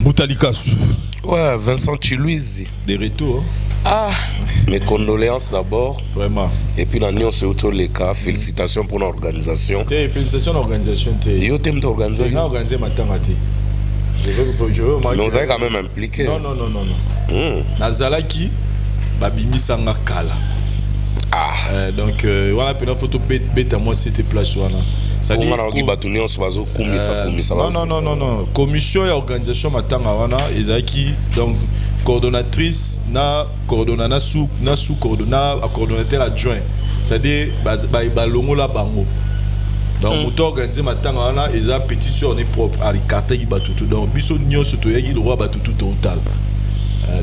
Moutalikasu. Ouais, Vincent Chiluizi. Des retours. Ah, mes condoléances d'abord. Vraiment. Et puis, l'année, c'est autour les cas. Félicitations pour l'organisation. Félicitations à l'organisation. Et tu organisé. On a organisé ma tangati. Mais vous avez quand même impliqué. Non. Nazalaki, Babimi Sanga Kala. Ah. Donc, voilà, une photo bête à moi, c'était place. Non. Commission et organisation matanga wana ezaki donc coordonnatrice na coordonnateur sous coordonnateur adjoint, c'est-à-dire balongo la bango. Donc moto organiser matanga wana eza pétition on est propre à l'écarter qui batutu donc biso nyonso to yaki droit batutu total.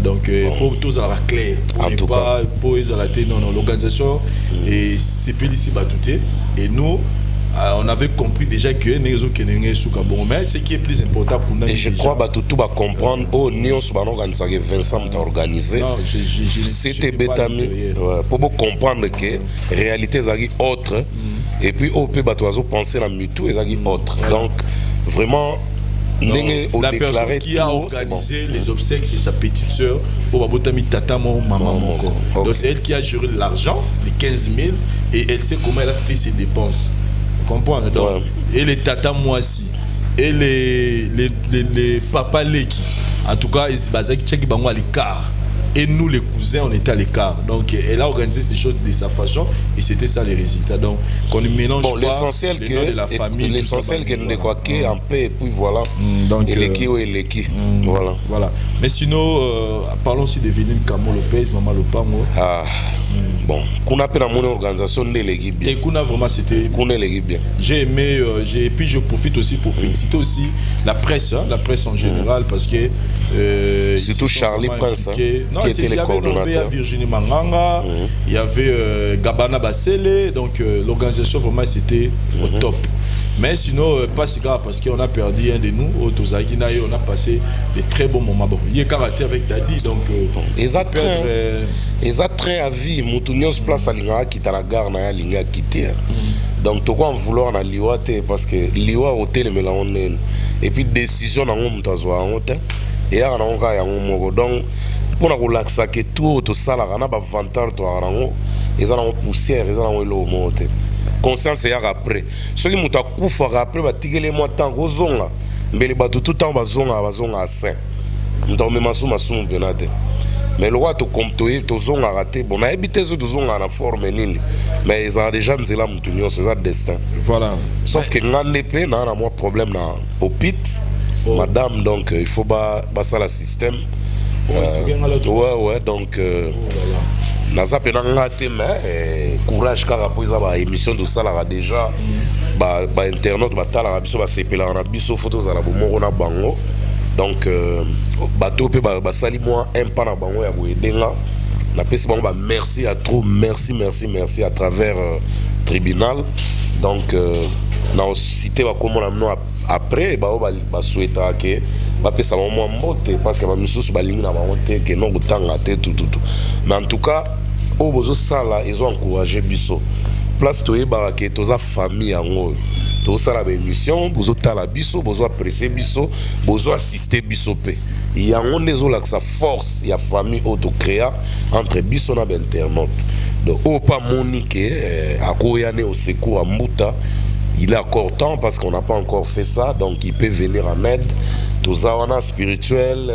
Donc il faut tous avoir clair pour pas pour non l'organisation et c'est ici batuté et nous on avait compris déjà que mais ce qui est plus important pour nous. Et je crois que tout va comprendre. Oh, Nion organisé Vincent t'a organisé. C'était bétami. Pour comprendre que la réalité est autre. Et puis, on peut penser à la mutu est autre. Donc, vraiment, la personne qui a organisé les obsèques, c'est sa petite soeur. Donc, c'est elle qui a géré l'argent, les 15 000, et elle sait comment elle a fait ses dépenses. Comprendre donc et les tata moisi et les papa leki en tout cas ils basaient qui bango à l'écart et nous les cousins on était à l'écart donc elle a organisé ces choses de sa façon et c'était ça les résultats donc qu'on mélange bon, l'essentiel que de la famille l'essentiel que nous décoquer en paix et puis voilà donc et l'équipe voilà mais sinon parlons aussi de Vénine Camo Lopez Maman Lopango bon, qu'on appelle à mon organisation de l'équipe bien. Et qu'on a vraiment c'était. Qu'on est l'équipe bien. J'ai aimé, et puis je profite aussi pour féliciter aussi la presse en général parce que. Surtout Charlie Prince, qui était le coordonnateur. Il y avait Virginie Manganga, il y avait Gabana Bassele, donc l'organisation vraiment c'était au top. Mais sinon, pas si grave parce qu'on a perdu un de nous, on a passé de très bons moments. Bon, il y a caractère avec Dadi, donc. Ils ont train à vie, Moutunion se place à Linga, qui est à la gare, na Linga quitter. Donc, tu vas vouloir na Liwa parce que Liwa hôtel mais là on est. Et puis décision na ngom tazwa hôtel et ya na onga ya ngom donc pour la relaxer que tout ça là na ba vantar to arango ils ont poussière ils ont le monter. Conscience ya après ceux qui muta kufa après ba tigele moi tant ozonga mbele ba tout temps bazonga à saint donc même masuma penate mais le roi to comptoyer to zonga raté bon na habité zo to zonga na forme nini mais ils ont déjà nzela mutunyo c'est ça destin voilà sauf que ngane pe na moi problème na au pit madame donc il faut ça la système ouais donc naza pena ngate mais courage car après ça ba émission de ça là déjà ba internaute ba tala biso ba sepela na biso photos à la bomoro na bango donc bato pe ba sali moi un pas na bango ya boedenga na pesi bango ba merci à trop merci à travers tribunal donc na cité ba comme on a après ba souhaiter que ba pesa mo mbote parce que ba misusu ba lingi na bango te que non gutanga te tout mais en tout cas au bozo sala ils ont encouragé biso place to yeba ke toza famille yango to sala ba émission bozo tala biso bozo apprécier biso bozo assister biso pe yango nezo la sa force ya famille auto créa entre biso na internaute donc au pas monique akoyane au secours à Mbuta il est encore temps parce qu'on n'a pas encore fait ça donc il peut venir en aide tozawana spirituel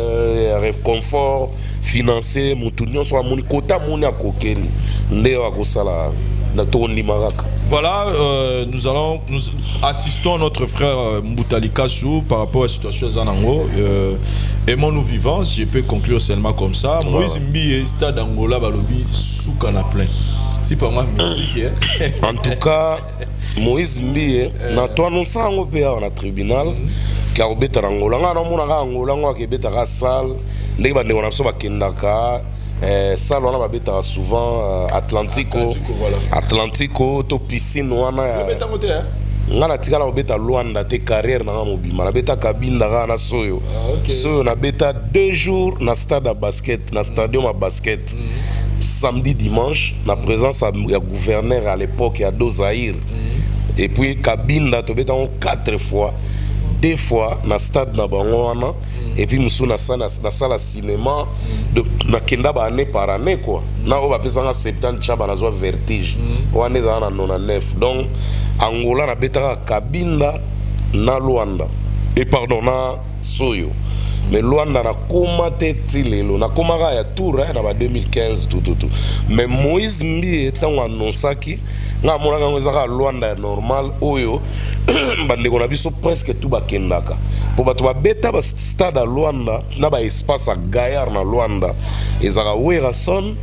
réconfort financier mutunyo so amoni kota moni akokeli ndeo akosala na tondi maraka. Voilà, nous assistons notre frère Moutalikasu par rapport à la situation de Zanango. Aimons-nous vivants, si je peux conclure seulement comme ça. Moïse Mbiye, stade Angola, Balobi, soukana plein. C'est pas moi musique. En tout cas, Moïse Mbiye, na toi non ça on peut na tribunal, car au beta Angola, na mona Angola, on a beta salle, les bande on a so bakendaka. Ça on a beta souvent Atlantico to piscine wana ngana tikala obeta Luanda te carrière na mobima na beta kabinda na soyo soyo na beta 2 jours na stade à basket na stadium à basket samedi dimanche na présence ya gouverneur à l'époque ya Dozaïr et puis kabinda to beta 4 fois 2 fois na stade na bango wana et puis musu na sala cinéma de na kenda ba année par année quoi na o ba pesa 70 chaba na zo vertige wana za na 99 donc Angola na betaka Kabinda na Luanda et pardon na Soyo mais Luanda na koma te tilelo na koma ga ya tour na ba 2015 tout mais Moïse Mbie tango annonsaki nga mona nga ngezaka Luanda normal oyo bandeko na biso presque tout bakendaka po bato babeta ba stade à Luanda na ba espace à Gaillard na Luanda ezaka Werason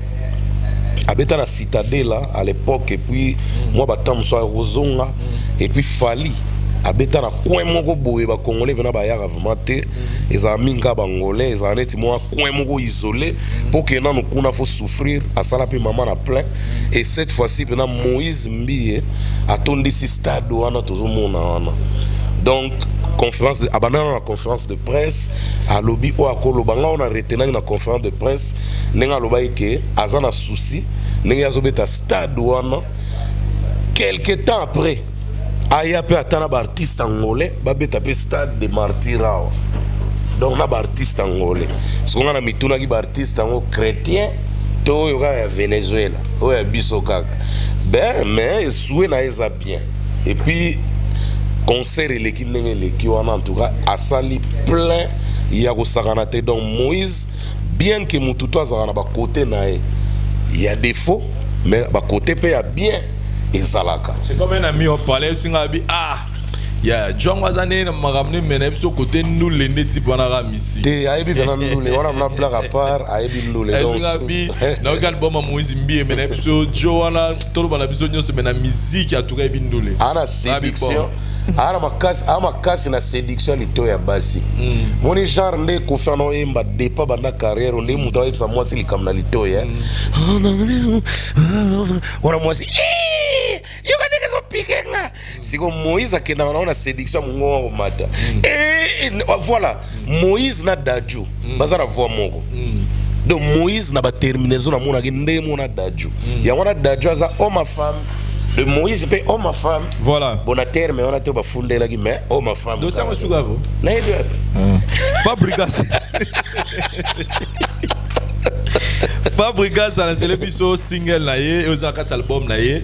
abeta na Citadela à l'époque et puis moi batam so rozonga et puis Fali abeta na coin moko boye ba congolais bena ba yaka vraiment te ezaka minga bangolais ezaka neti moi coin moko isolé pour que na kuna faut souffrir asala pe maman na plein et cette fois-ci pena Moïse Mbie atondisi stade wana tozomona wana donc conférence de abandon la conférence de presse à lobby ou akolo banga on a retenu na conférence de presse nenga loba ke azana souci nenga azobeta stade wana quelque temps après aya pe atana ba artiste angolais ba beta pe stade de Martirao donc na ba artiste angolais so ngana mituna ki ba artiste ango chrétien to yo ka Venezuela o ya biso kaka ben mais soué na eza bien et puis concert et l'équipe en tout cas a sali plein il y a Rosaganate donc Moïse bien que Mututo azana ba côté nae il y a défaut mais ba côté pe ya bien et Zalaka c'est comme un ami au palais singabi ah ya John wazane na magamne mena biso côté nous l'ende type wana ramisi te aibi bana nous le wana na blague à part aibi nous le donc singabi na album Moïse Mbie mena biso Joana tolo bana biso nyose mena musique à tout cas aibi nous le ana séduction ana makasi na séduction lito ya basi moni genre nde kofano emba depa banda carrière nde muta epsa mwasi likamna lito ya wana mwasi yoka ndeke zo pikenga siko Moïse akenda wana séduction mungo mata voilà Moïse na Dadju bazara voix moko donc Moïse na ba terminaison na mona nde mona Dadju ya wana Dadju aza homme femme de Moïse pe homme à femme voilà bon à terme mais on a tout ba fondé là mais homme à femme donc ça me sougavo na yebe Fabrigas Fabrigas a lancé biso single na ye et aux quatre albums na ye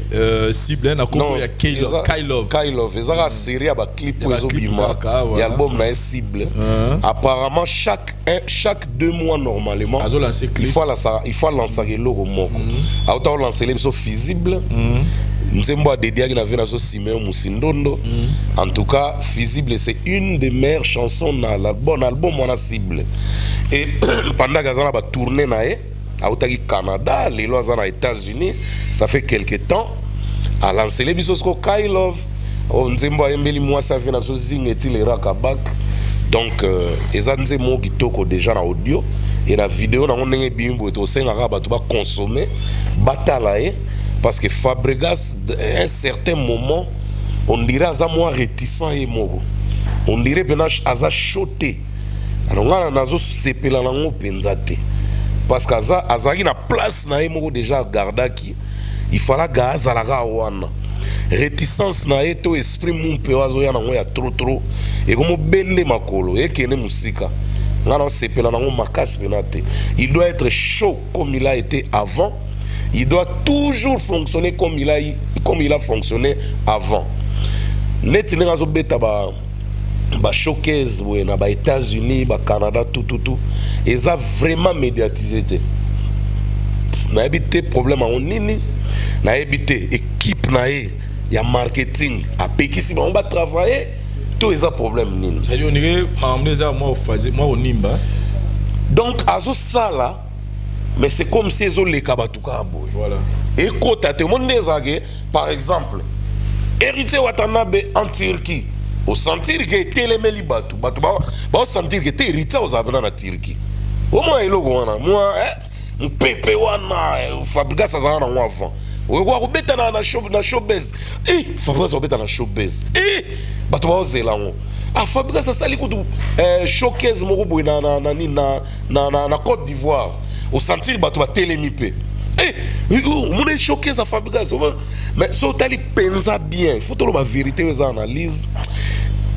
cible na ko ya Kailov ezaka série ya ba clip ezo bima ya album na ye cible apparemment chaque 2 mois normalement il faut lancer le logo moko autant lancer les biso visible Nzembo a dédié à la so Simeon Musindondo. En tout cas, Visible, c'est une des meilleures chansons dans l'album on a cible. Et pendant que ça a tourné au Canada, les lois aux États-Unis, ça fait quelques temps. À lancer les bisos ko Kailov, Nzembo a embelli moi ça vient so zing et les rakabak. Donc ezanze mo kitoko déjà na audio et la vidéo na on ndenge bimbo to sengaka ba to ba consommer batalae. Parce que Fabregas, à un certain moment, on dirait à moi réticent et moro. On dirait que Aza choté. Alors, on a sepela nango penzate. Parce que Aza na place na moro déjà gardaki. Il fallait gaza la wana. Réticence na eto esprit mon pewazo ya nango ya trop. Et comme bende makolo et kene musika. Ngana sepela nango makasi penate. Il doit être chaud comme il a été avant. Il doit toujours fonctionner comme il a fonctionné avant. Net n'engazo beta ba showcase na ba États-Unis, ba Canada tout. Et ça vraiment médiatisé. Na évité problème en nini, na évité équipe na y a marketing, a pekisi on va travailler tout les problème nini. C'est-à-dire on irait emmener ça moi au Nimba. Donc à ce ça là mais c'est comme si ils ont les kabatuka boy. Voilà. Et quand tu as monde par exemple, héritier Watanabe en Turquie, au sentir que télémeli batu, ba sentir que t'es héritier aux abonnés en Turquie. Au moins il wana, moi mon pépé wana Fabrigas azana moi avant. Ou quoi beta na showbiz. Fabrigas beta na showbiz. Batu ba ozelango. Ah Fabrigas sali kutu showcase moko boy na Côte d'Ivoire. Au sentir bato ba télémipé. On est choqué ça Fabrigas. Mais so tali penza bien, il faut to la vérité aux analyses.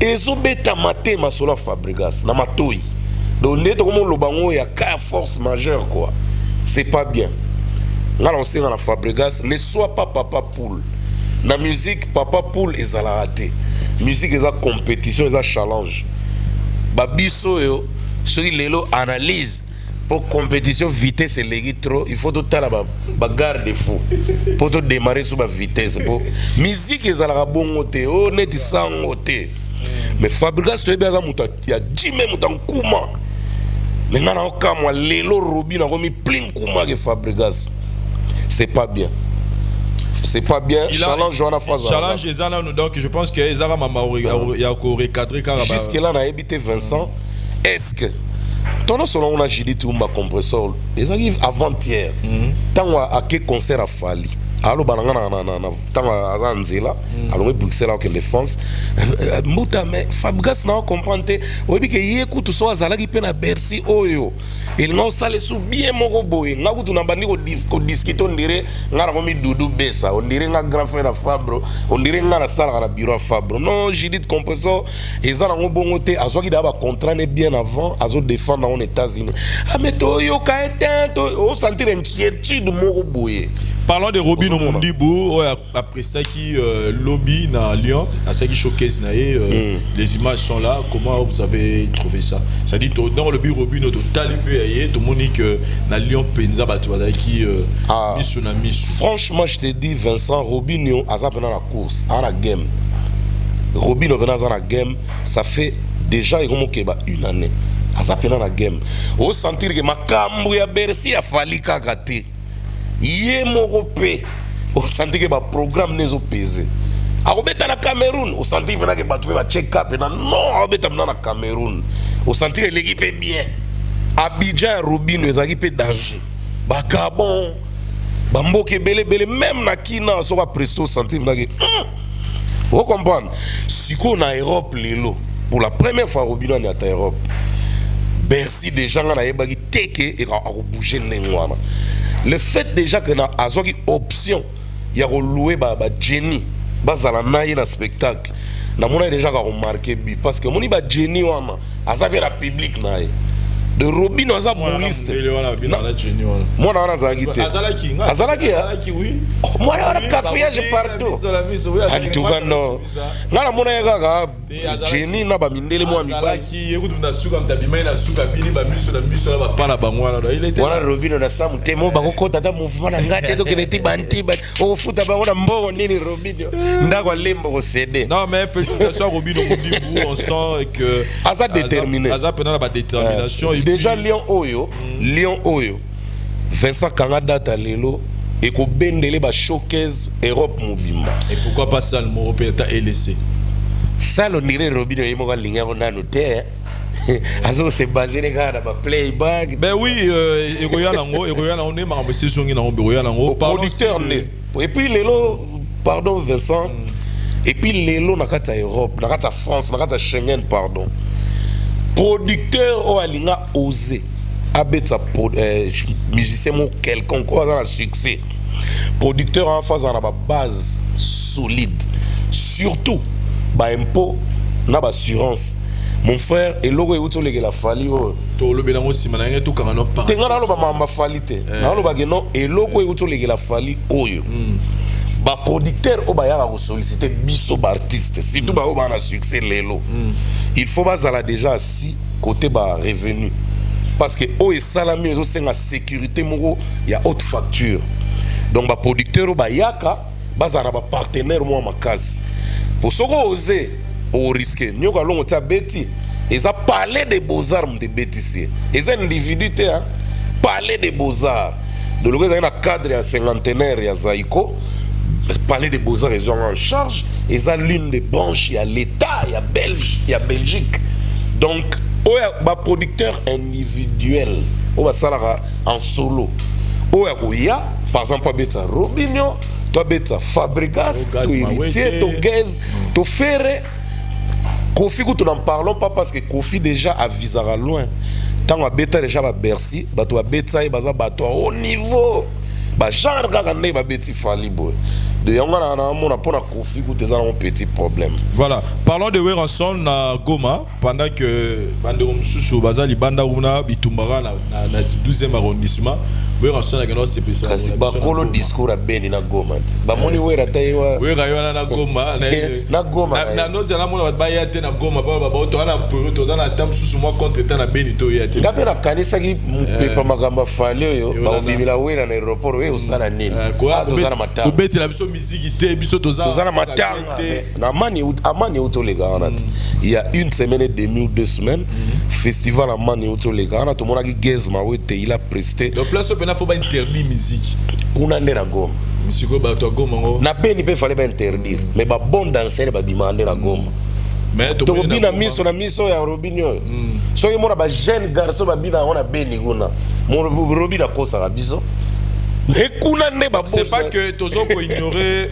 Ezo beta maté ma solo Fabrigas na matoi. donc net comme le bango y a cas force majeure quoi. C'est pas bien. Là on sait dans la Fabregas ne sois pas papa poule. La musique papa poule est à la raté. Musique est à compétition, est à challenge. Babiso yo sur lelo analyse pour compétition vitesse et légui trop, il faut tout la garde fou pour tout démarrer sur la vitesse pour musique est à la bon côté, oh net sans côté. Mais Fabregas tu es bien muta il y a 10 même dans kuma. Mais nana okama lelo Robin a remis plein kuma que Fabregas. C'est pas bien. C'est pas bien. Challenge on a phase. Challenge ezana donc je pense que ezara mama il y a recadrer car jusque là on a habité Vincent. Est-ce que ton selon on a dit tout ma compresseur les arrive avant-hier. Tant à quel concert a fallu. Alors bananga na tant à Nzela alors Bruxelles que défense muta mais Fabregas na comprendre obi que yekutu so azala ki pe na Bercy oyo il nga sale sou bien moko boye nga kutu na bandi ko discuter on dirait nga na mi Doudou Bessa on dirait nga grand frère Fabro on dirait nga na sala na bureau Fabro non Judith compresseur ezala ngo bongo te azwaki da ba contrat ne bien avant azo défendre en États-Unis ah mais to yo ka éteint o sentir inquiétude moko boye. Parlons de Robin Omondibou, après ça qui lobby dans Lyon, à ce qui showcase les images sont là. Comment vous avez trouvé ça? Ça dit dans le bureau Robin au total tout le monde dit que dans Lyon Penza qui franchement je te dis Vincent Robin a ça pendant la course, à la game. Robin dans la game, ça fait déjà une année. À ça pendant la game. Au sentir que ma cambo ya Bercy a fallu kagate. Yé morope au senti que ba programme nezo pesé a obeta na Cameroun au senti que ba trouver ba check up na non obeta na Cameroun au senti que l'équipe est bien Abidjan Robin les équipe est danger ba Gabon ba mboke belé même na kina so ba presto senti que vous comprenez si qu'on a Europe lelo pour la première fois Robin on est à Europe Bercy déjà na yebaki teke et a bouger n'engwana. Le fait déjà que na azoki option ya ko louer ba Jenny bazala naye na spectacle na mona déjà ka remarquer bi parce que moni ba Jenny wana azabe la public naye de Robin aza mouliste moi na azagite azalaki oui moi na caféage partout en tout cas non ngana mona yaka Jenny na ba mindele moi mi ba ki yekutu na suka mtabimai na suka bini ba miso na ba pana ba mwana il était wana Robin na samu temo ba ko kota ta mouvement na ngate to keleti banti ba o futa ba wana mbo nini Robin ndako lembo ko céder non mais félicitations Robin Omondibou on sent que aza déterminé aza pendant la détermination déjà Lyon Oyo Vincent Kanga data lelo et ko bendele ba showcase Europe mobimba et pourquoi pas ça le européen ta LC ça le nire Robin yemo ka linga na noter azo se baser les gars ba playback ben oui Royal on est ma saison ngi na Royal ngo producteur né et puis lelo pardon Vincent et puis lelo na kata Europe na kata France na kata Schengen pardon producteur ou alinga osé abeta musicien mo quelqu'un quoi dans le succès producteur en face dans la base solide surtout ba impôt na ba assurance mon frère et logo e uto lege la fali o to lo belango sima na ngeto kanga no pa tenga na lo ba mamba falite na lo ba geno e logo e uto lege la fali oyo ba producteur o ba ya ko solliciter biso ba artiste surtout ba o ba na succès lelo il faut bazala déjà assis côté ba revenu parce que o et salami o senga sécurité moko ya haute facture donc ba producteur o ba yaka bazala ba partenaire mo makasi pour soko oser au risque nyoka longo ta beti eza parler des beaux-arts de bétissier eza individu te parler des beaux-arts de logo eza na cadre ya cinquantenaire ya Zaiko parler des beaux-arts ils ont en charge eza l'une des branches ya l'état ya Belgique donc oya ba producteur individuel o ba salara en solo oya koya par exemple beta Robinho to beta Fabregas to Héritier to Gaz to Ferré Kofi nous n'en parlons pas parce que Kofi déjà avisera loin tant à beta déjà ba Bercy ba to beta et baza ba to au niveau ba genre kaka ne ba beti fali boy de yanga na mon apona kofi ku teza un petit problème. Voilà, parlons de Weranson na Goma pendant que Banderum Susu Bazali Banda Una Bitumbara na 12e arrondissement. Weranson a gagné ce spécial. Kasi ba kolo discours a beni na Goma. Ba moni wera tayiwa. Wera yona na Goma na Goma. Na no zela mona ba ya te na Goma ba to na to na tam Susu mo contre ta na beni to ya te. Ngape na kanisa ki pepa magamba falio yo ba bimila wera na aéroport we usana nini. Ko beti la biso musique te biso to za matanga. Na amani auto les gars. Il y a une semaine et demie ou 2 semaines, festival amani auto les gars, tout le monde a dit Gezma il a presté. Donc place il faut pas interdire musique. Kuna nde na Goma. Musique ba to Goma ngo. Na beni pe fallait pas interdire, mais ba bon danser ba bimande na Goma. Mais to bina miso na miso ya Robinho. So yemo na ba jeune garçon ba bina on a beni kuna. Mon Robina kosa ka biso. C'est pas que Tozo peut ignorer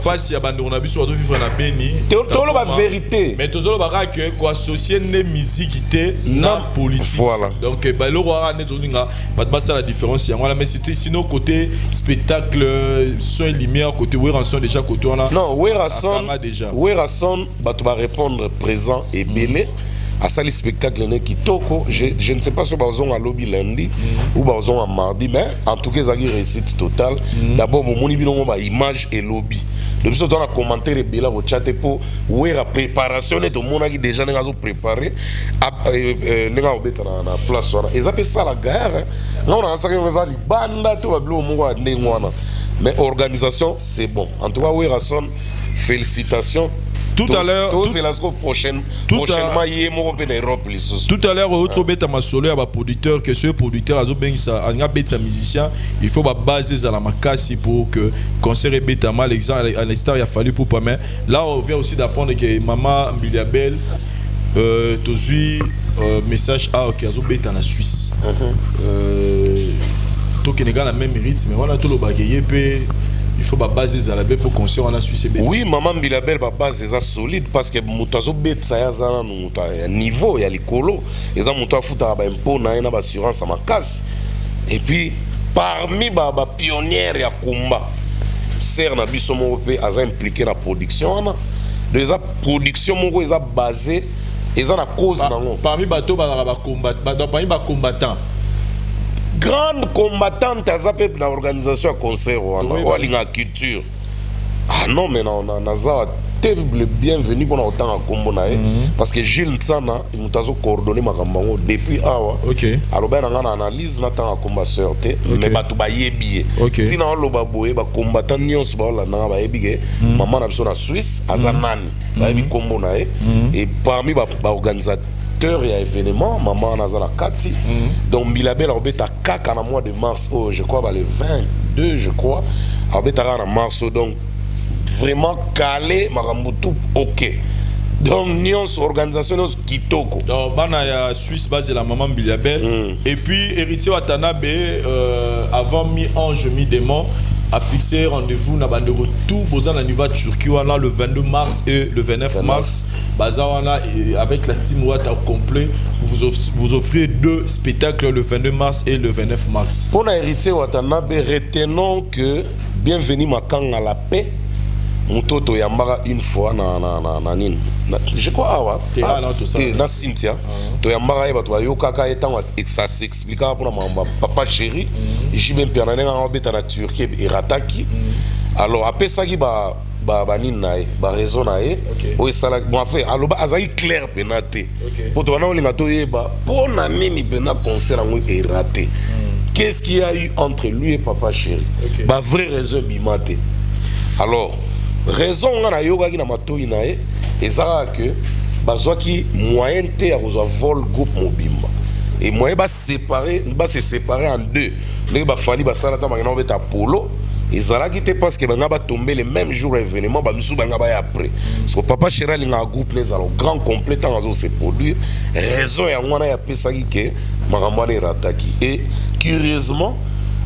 pas si Abandon a vu sur vivre na Beni. Tolo la vérité. Mais Tozo va que quoi associer les musiques na politique. Voilà. Donc bah le roi net oninga pas ça la différence y voilà mais c'était sinon côté spectacle son et lumière côté Weranson déjà côté on a. Non, Weranson bah tu vas répondre présent et belé. À ça les spectacles kitoko je ne sais pas si bazon à lobby lundi ou bazon à mardi mais en tout cas ça qui réussite totale d'abord mon moni bilongo ba image et lobby depuis ça dans la commentaire et bela au chat pour ouais la préparation et tout le monde qui déjà n'a pas préparé n'a obéta na place soir et ça fait ça la gare là on a ça que vous allez banda tout va bleu mon gars ndengwana mais organisation c'est bon en tout cas ouais Rasson félicitations. Tout à l'heure, prochainement, tout à l'heure, autre bête à ma solo, à producteur, que ce producteur a bien ça, a bête musicien, il faut baser à la macassi pour que concert bête à mal exemple à l'instant il a fallu pour pas mais là on vient aussi d'apprendre que maman Biliabel tozui message à ok azo bête en Suisse. Tout qui n'est pas la même rythme mais voilà tout le bagage peut il faut baser à la bête pour concert en Suisse. Oui, maman Bilabel base est solide parce que mutazo bête ça ya zana niveau ya likolo et ça muta futa ba impôt na ina assurance à ma case et puis parmi ba pionnière ya kumba ser na biso mo pe aza impliqué na production na de za production mo eza basé et ça na cause nango parmi bato ba combattant parmi ba combattant grande combattante à Zapep dans l'organisation à concert ou à culture. Ah non, mais non, on a terrible bienvenue pour autant à Kombonae parce que Gilles Tsana, il nous a coordonné ma campagne depuis Awa. Ok. Alors, ben, on a analyse n'attend à combat sortir, mais bah tout bailler billet. Ok. Si on a le baboué, bah combattant nions bah là n'a pas billet. Maman a besoin en Suisse, à Zanani, bah il Kombonae et parmi bah organisateur il y a événement maman nazala kati donc Bilabel obeta kaka na mois de mars je crois le 22 je crois obeta na mars donc vraiment calé marambutu ok donc nions organisation nos kitoko donc bana ya Suisse base la maman Bilabel et puis héritier Watanabe avant mi-ange mi-démon a fixé rendez-vous na bande retour bozan na niveau Turquie wana le 22 mars et le 29 mars bazawana avec la team Watt complet vous offrez 2 spectacles le 22 mars et le 29 mars. Pour la héritier Watanabe retenons que bienvenue Makanga la paix mutoto yambara une fois na nini je crois na Cynthia to yambara eba to yoka ka etant ça s'expliquera pour ma papa chéri j'ai même perdu en beta na Turquie et rataki alors après ça qui ba ninae ba raison nae o sala bon fait alors ba azai clair penate pour to na olinga to yeba pour na nini pena concert ngo est raté qu'est-ce qu'il y a eu entre lui et papa chéri ba vraie raison bimate alors raison on a yoga qui na matoi nae ezara que bazwaki moyen te a vol groupe mobimba et moyen ba se séparer en deux les ba fali ba sala ta magana beta polo ezala qui te parce que banga ba tomber le même jour événement ba misu banga ba après parce que papa chéri linga groupe les alors grand complet tant azo se produire raison ya ngwana ya pesa ki ke magamba ne rataki et curieusement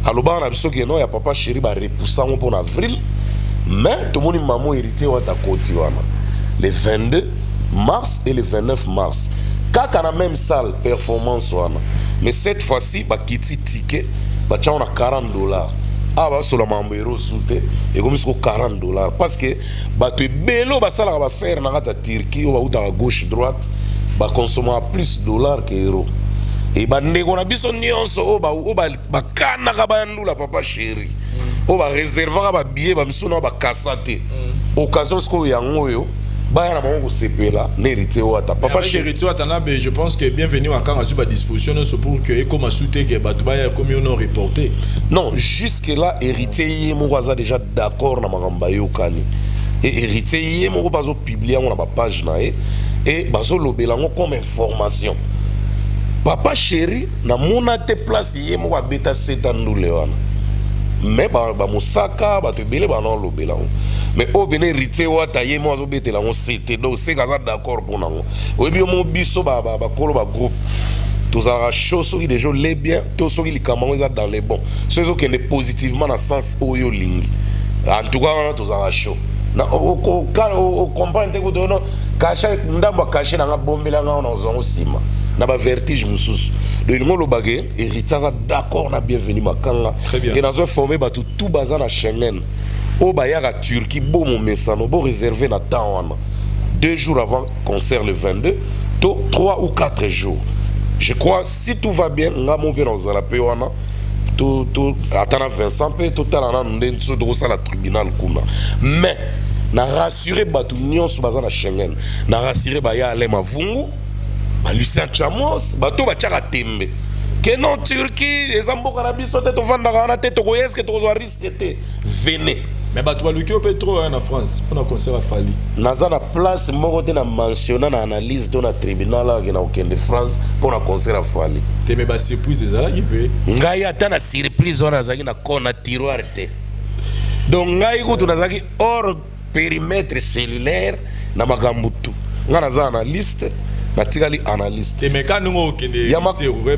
aloba na biso ke no ya papa chéri ba repousser on pour avril mais tout le monde maman hérité wa ta côté wana le 22 mars et le 29 mars kaka na même salle performance wana mais cette fois-ci ba kiti ticket ba tcha on a $40 ah bah sur la mambero soute et comme sur $40 parce que bah tu bello bah ça la va faire na ta Turquie ou bah ou ta gauche droite bah consommer plus dollars que euros et bah nego na biso nyonso o ba kana ka ba ndula papa chéri o ba réserver ba billet ba msuna ba kasate occasion ce ko yango yo ba na bango sepela n'héritier o ata papa chéri héritier atana be je pense que bienvenue à quand à disposition pour que comme souté que ba ya comme on reporté non jusque là héritier yemo waza déjà d'accord na magamba yo kani et héritier yemo bazo publier on na ba page na et bazo lobela ngo comme information papa chéri na mona te place yemo wa beta setandule wana mais ba musaka ba te belé ba non lobela mais au bene héritier wa ta yemo wazo betela ngo c'était donc c'est kaza d'accord pour nango obi mo biso ba kolo ba groupe tous à chaud qui déjà les bien tous ceux qui comment dans les bons ceux qui ne positivement dans sens oyo lingi en tout cas tous à chaud na o comprendre que dono caché ndamba caché na bombela nga na zongo sima na ba vertige mususu de ngolo bagé héritage d'accord na bienvenue makanga et dans un formé ba tout bazar na Schengen au bayaka Turquie bon mon messano bon réservé na temps 2 jours avant concert le 22 3 ou 4 jours je crois si tout va bien nga mon bien dans la pewana tout attends Vincent peut total en ndenso do ça la tribunal kuna mais na rassurer batu nyonso baza na Schengen na rassurer ba ya ale mavungu ba Lucien Chamos bato ba tchaka tembe que non Turquie les amboka na biso te to vanda na te to koyeske to zo risque te venez mais bato ba luki peut trop en France pour na concert Fally naza na place moko te na mentionner na analyse to na tribunal la na okende France pour na concert Fally te me ba surprise ezala yipe ngai ata na surprise wana zaki na kona tiroir te donc ngai ko to nazaki hors périmètre cellulaire na magambutu ngana za analyste na tikali analyste te meka ngo okende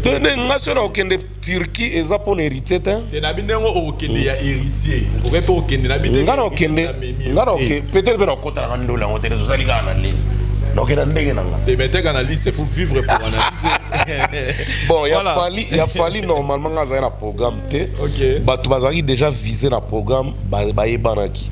te ngasona okende Turquie eza pour héritier te na bindengo okende ya héritier orepe okende na bindengo ngana okende ngana okende peut-être ben okota na ndola ngote zo sali ka analyse donc il ndenge nanga te mettre analyse il faut vivre pour analyser bon il y a fallu normalement ngaza na programme te OK batu bazaki déjà visé na programme ba yebanaki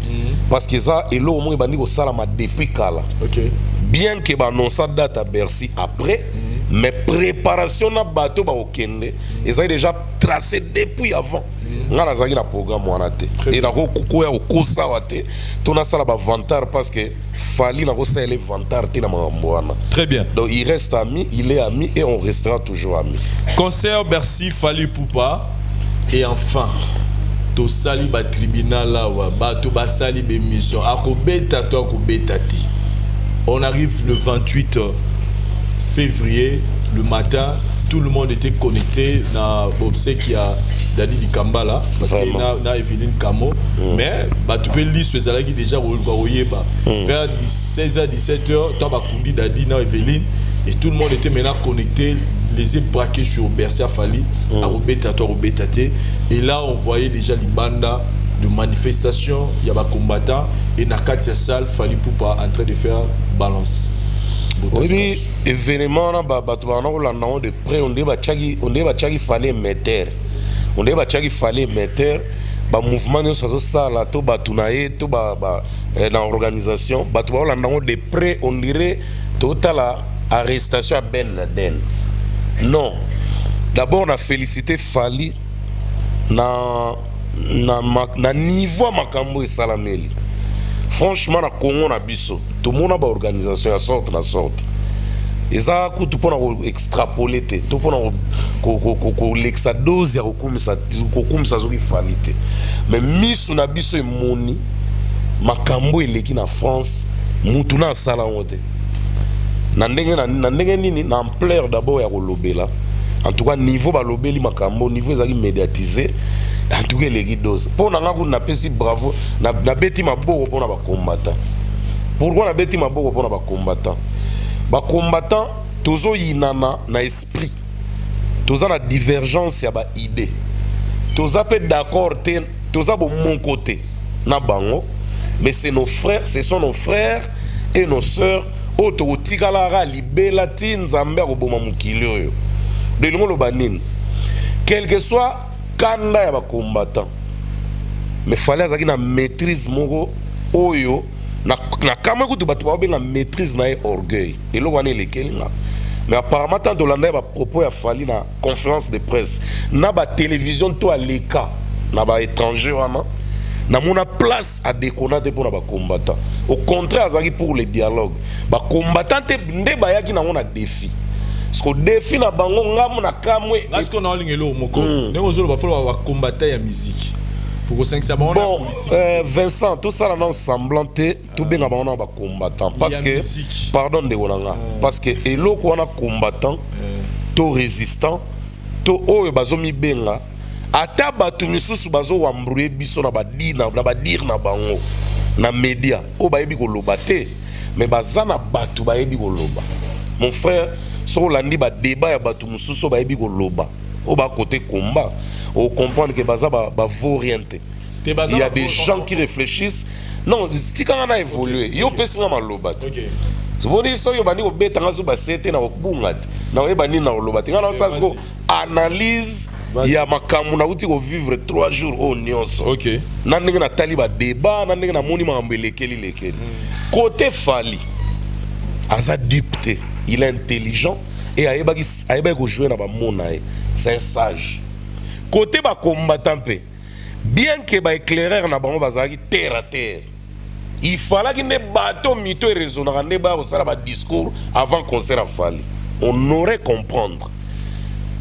parce que ça et lo mo bandi ko sala ma depuis kala OK bien que ba non ça date à Bercy après mais préparation na bateau ba okende ils ont déjà tracé depuis avant ngana zaki na programme wana te et na ko koya okosa wate tona sala ba vantar parce que Fally na ko sala les vantar te na mambo wana très bien donc il reste ami il est ami et on restera toujours amis concert Bercy Fally Poupa et enfin to sali ba tribunal là wa bato ba sali be mission akobeta to akobeta ti on arrive le 28 février le matin tout le monde était connecté na obsèque a Dadi Dikamba là parce que na Evelyne Kamo mais bah tu peux lire ce ça qui déjà oyeba vers 16h 17h toi ba kundi Dadi na Evelyne et tout le monde était maintenant connecté les yeux braqués sur Bercy Fally à Robeta toi Robetate et là on voyait déjà les bandes de manifestation il y a des combattants et na Katia salle Fally Poupa en train de faire balance. Oui, événement là bato bana olanda de près on débat chaki Fally metteur on débat chaki Fally metteur ba mouvement nous ça là to bato na e to ba na organisation bato ba olanda de près on dirait total arrestation à Ben Laden non d'abord on a félicité Fally na niveau makambo et salameli franchement na Congo na biso tout le monde a organisation à sorte na sorte et ça coup tout pour extrapoler tout pour l'exadose ya kokumisa zoki Fally te mais misu na biso emoni makambo eleki na France mutu na sala ngote na ndenge nini na ampleur d'abord ya kolobela en tout cas niveau balobeli makambo niveau ezaki médiatisé en tout cas les dose pour na ngaku na pesi bravo na beti maboko pour na ba combattant pourquoi na beti maboko pour na ba combattant tozo yinana na esprit toza na divergence ya ba idée toza pe d'accord te toza bo mon côté na bango mais c'est nos frères ce sont nos frères et nos sœurs auto tikala libela tinzambe ko boma mukili oyo de lingo lo banine quel que soit kanda ya ba combattant mais fallait azaki na maîtrise moko oyo na kamwe kutu bato ba benga maîtrise na orgueil et lo wana lekelinga. Mais apparemment tant d'Hollandais ba propos ya fali na conférence de presse na ba télévision to à l'écart na ba étranger wana na mona place à déconner pour na ba combattant. Au contraire azaki pour les dialogues. Ba combattant te nde ba yaki na mona défi. Parce que défi na bango ngamu na kamwe est-ce qu'on a en ligne lo moko ndeko zo ba folo ba combattant ya musique. Pour 5 ça bon Vincent tout ça là non semblanté tout bien na bango ba combattant parce que pardon de wonanga parce que eloko wana combattant to résistant to oyo bazomi benga ata batu misusu bazo wambrouiller biso na badina na badir na bango na média o ba yebi ko loba te mais bazana batu ba yebi ko loba mon frère so landi ba débat ya batu misusu ba yebi ko loba o ba côté combat on comprendre que baza ba vaut rien te. Il y a des gens qui réfléchissent non si quand on a évolué yo pesinga maloba te Zoboni so yo bani ko beta ngazo ba sete na okubunga na oyebani na oloba te ngana osa ko analyse ya makamu na uti ko vivre 3 jours au nyonso. OK. Na ndenge na taliba débat na ndenge na moni mambelekeli lekeli. Côté Fali aza dupte, il est intelligent et ayeba ko jouer na ba monae. C'est un sage. Côté ba combattant pe bien que ba éclaireur na bango bazaki terre à terre. Il fallait qu'il ne bateau mito et raisonnera ne ba osala ba discours avant concert à Fali. On aurait comprendre.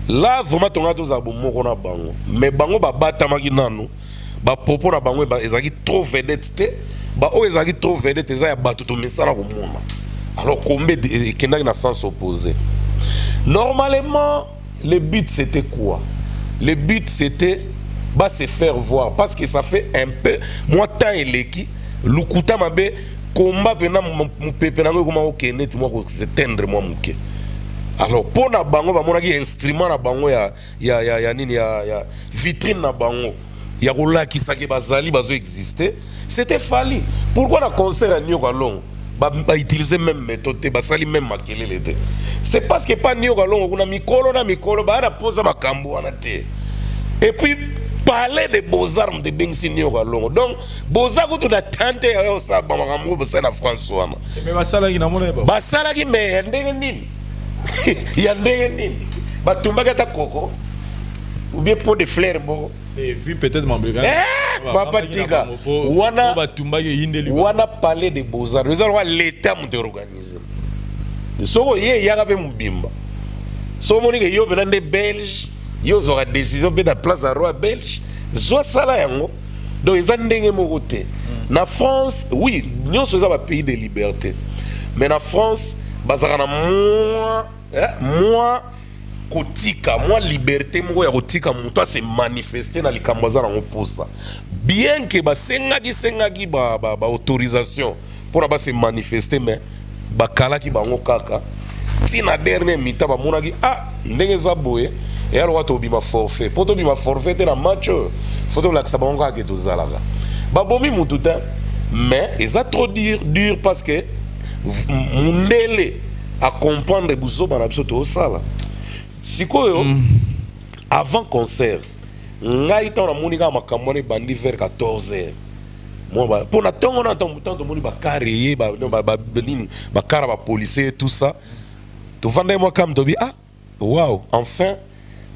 Là vraiment tonga to za bomoko na bango. Mais bango ba batamaki nanu ba propos na bango ba ezaki trop vedette te ba o ezaki trop vedette eza ya bato to mesala ko mona. Alors combien de na sens opposé. Normalement le but c'était quoi? Le but c'était bah se faire voir parce que ça fait un peu moi temps et l'équipe lukuta mabe combat pena mon pepe na ngoma okene ti moi ko s'éteindre moi muke. Alors pour na bango ba monaki instrument na bango ya nini ya vitrine na bango ya kolaki saki bazali bazo exister c'était Fali. Pourquoi na concert à New York ba utiliser même méthode ba sali même makelele te. C'est parce que pas New York on a mikolo ba na posa makambo wana te. Et puis parler de beaux-arts de Bengsi New York donc beaux-arts tout na tante ya ça ba makambo ba na François na. Mais basala ki na mona ba. Basala ki me ndenge nini? Ya ndenge nini? Ba tumbaka ta koko. Ou bien pot de fleurs bon. Et vu peut-être mon brigade. Papa Tika. Wana parler de beaux-arts. Nous allons l'état m'ont organisé. So ye yaka pe mubimba. So moni ke yo benande belge, yo zora décision pe da place à roi belge. Zo sala yango. Donc ils ont ndenge moko te. Na France, oui, nous sommes un pays de liberté. Mais na France, bazaka na moi kotika moi liberté moko ya kotika muto se manifester na likambo za na ngoposa bien que sengaki ba autorisation pour ba se manifester mais ba kala ki bango kaka ti na dernier mita ba monaki ndenge za boye et alors wato bima forfait poto bima forfait te na match photo la sa bango ka ke to zalaka ba bomi mutu ta mais eza trop dur parce que mundele à comprendre buzo bana biso to sala. Sikoyo avant concert ngai tona monika makamone bandi vers 14h moi pour na tongo na temps moni ba carrier ba belini ba kara ba policier tout ça to vendre moi comme tobi wow enfin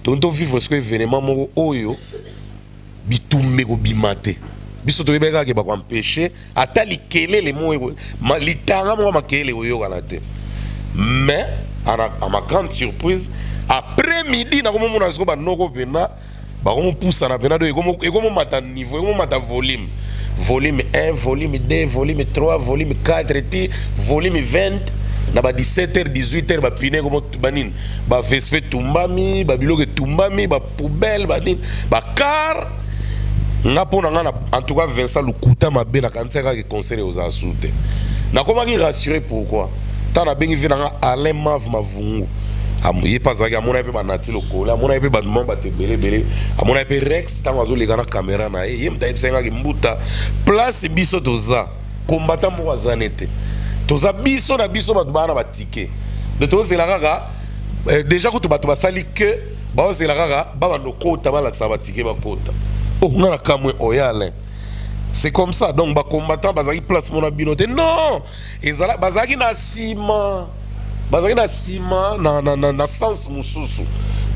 tonto vivre ce que événement mo oyo bitumbe ko bimate biso to beka ke ba ko empêcher atali kelele mo litanga mo makele oyo kana te mais à ma grande surprise après midi na komo mona ba noko pena ba komo poussa na pena do e komo mata niveau e komo mata volume 1 volume 2 volume 3 volume 4 ti volume 20 na ba 17h 18h ba pine komo banine ba vespe tumbami ba biloke tumbami ba poubelle ba nini ba car nga pona nga en tout cas Vincent Lukuta mabe na kanseka ke concert aux asute na koma ki rassurer pourquoi tana bengi vina Alain Mav Mavungu il pas à mon épée banati lokola mon épée battement batte belé à mon épée Rex tant wazo les gars na caméra na yem ta ipsenga ki mbuta place biso toza combattant mo wazanete toza biso na biso bat bana batike de toza la kaka déjà ko to bato basali que ba oza la kaka ba bando kota ba la sa batike ba kota oh ngana kamwe oyale C'est comme ça. Donc, les combattants, ils place mon abinoté. Non! Ils ont na ciment. Ils na ciment, na sens mususu.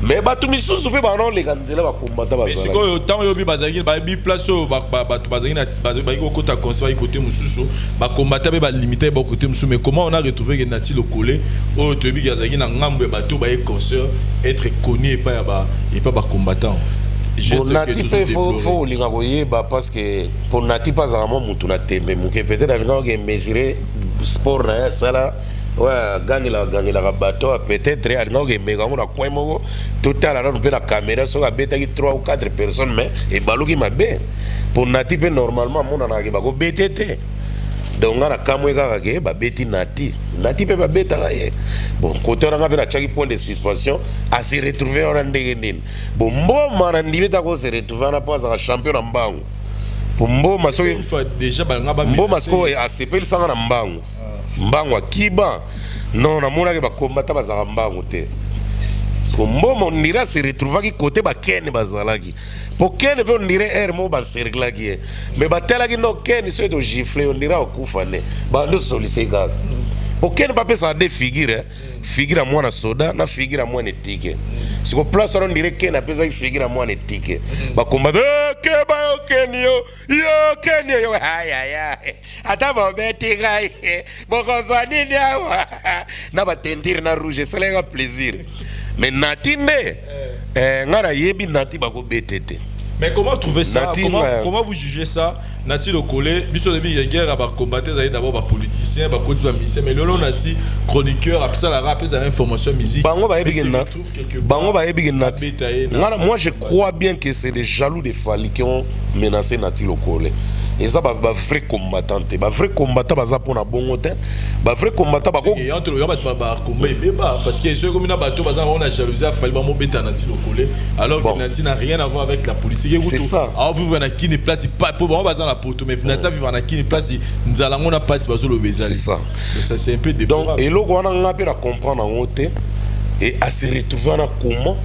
Mais tout misusu pe ba non les ganzela ba combattants ba. Mais c'est quoi tant yo bi bazaki ba bi place ba bazaki na ba ko kota conseil côté mususu ba combattants ba limité ba côté mususu. Mais comment on a retrouvé que Nati le collé au tebi gazaki na ngambe ba to ba concert être connu et pas ba combattant. Pour Nati il faut linga boyeba parce que pour Nati pas vraiment mutu na tembe muke peut-être alinga que mesurer sport na ça là. Ouais, gagner la bateau, peut-être, il y a des méga, tout à l'heure, on peut la caméra, sur la bête qui 3 ou 4 personnes, mais et balou qui m'a bien. Pour Nati, normalement, mon a un BTT. Donc, on a un camouega qui est bêti Nati. Nati peut pas bête. Bon, côté on a un point de suspension, à se retrouver en rendez-vous. Bon, moi, on a se retrouver en appoint à un champion en banc. Pour moi, une fois déjà, Mbo Masko est assez peu le sang en banc. Mbangwa kiba non na mona ke ba combattant bazaka mbango te parce que mbomo ndira se retrouva ki côté ba ken bazalaki po ken pe ndire er mo ba cercle ki mais ba tela ki no ken so to gifler ndira okufa ne ba ndo soliseka po ken pa pesa de figure figure mwana soda na figure mwana tike siko place on ndire ken apesa ki figure mwana tike ba combattant ke ba yo ken yo ya ata ba beti gai bokozwa nini awa na ba tentir na rouge c'est un plaisir mais Nati ngara yebi Nati ba ko betete. Mais comment trouver ça? Comment vous jugez ça? Nati le collé, biso de bi guerre à combattre d'abord ba politicien, ba coach ba musicien, mais lolo Nati chroniqueur après ça la rap ça information musique. Bango ba yebi Nati. Moi je crois bien que c'est des jaloux des Fally qui ont menacé Nati le collé. Et ça va vrai combattant, ba vrai combattant baza pour na bongo te, ba vrai combattant ba ko. Et entre le ba combat et beba parce que ceux comme na bateau baza on a jalousie Fally ba mo beta Nati le collé alors que Nati n'a rien à voir avec la politique. C'est ça. Alors vous venez qui ne place pas pour ba baza la poto mais Nati vivre na qui ne place nous allons on a pas bazo le bezali. C'est ça. Ça c'est un peu déplorable. Donc et là on a ngapé la comprendre en côté et à se retrouver na comment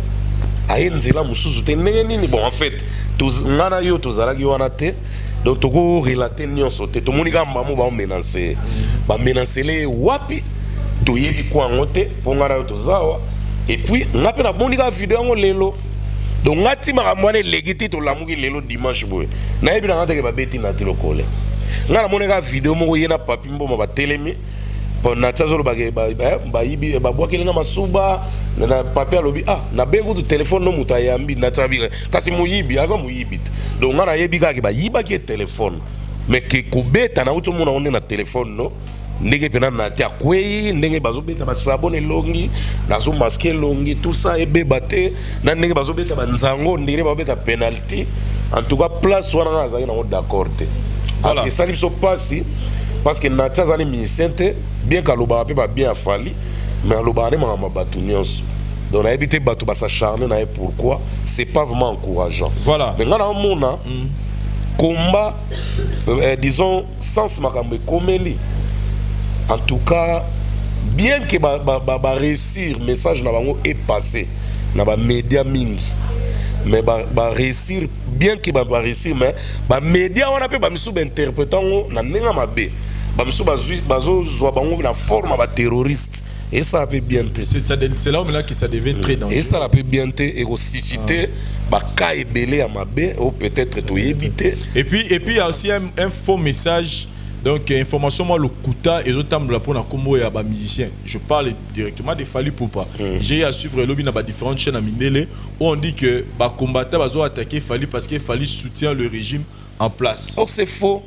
aenzela mususu te nini bon en fait tous ngana yo tozalaki wana te. Donc tu peux relater nyonso te to monika mbamo ba menacer les wapi to yebi kwa ngote pongana yo tozawa et puis ngape na monika vidéo ngo lelo donc ngati makamwane legiti to lamuki lelo dimanche boy na yebi na ngata ke ba beti na tilo kole ngana monika vidéo moko yena papi mboma ba telemi pour natazolo ba yibi ba bwakelinga masuba na papi alobi na bengo to téléphone no muta yambi natabi kasi muyibi aza muyibi donc ngana yebi ka ke ba yiba ke téléphone mais ke kubeta na uto mona onde na téléphone no ndenge pena na te akwei ndenge bazo beta ba sabone longi nazo masquer longi tout ça ebe baté na ndenge bazo beta ba nzango ndire ba beta penalty en tout cas place wana na zaki na d'accord te voilà et ça lui so passe parce que Nati azali musicien bien qu'aloba pe ba bien Fally mais aloba ne ma batu nyonso donc na éviter batu ba s'acharner na pourquoi c'est pas vraiment encourageant. Voilà mais ngana mona combat disons sans makambe komeli en tout cas bien que ba réussir message na bango est passé na ba média mingi mais ba réussir bien que ba réussir mais ba média on appelle ba misu ba interprétant na nenga mabe ba misu bazo zwa bango na forme ba terroriste et ça peut bien te c'est là où là que ça devient très dangereux et ça peut bien te et susciter ba ka ebelé à mabe ou peut-être to éviter et puis il y a aussi un faux message. Donc information moi le kuta et autres là pour na combo ya ba musicien. Je parle directement de Fally Ipupa. J'ai à suivre lobby dans différentes chaînes à Mindele où on dit que ba combattant bazo attaquer Fally parce que Fally soutient le régime en place. Or c'est faux.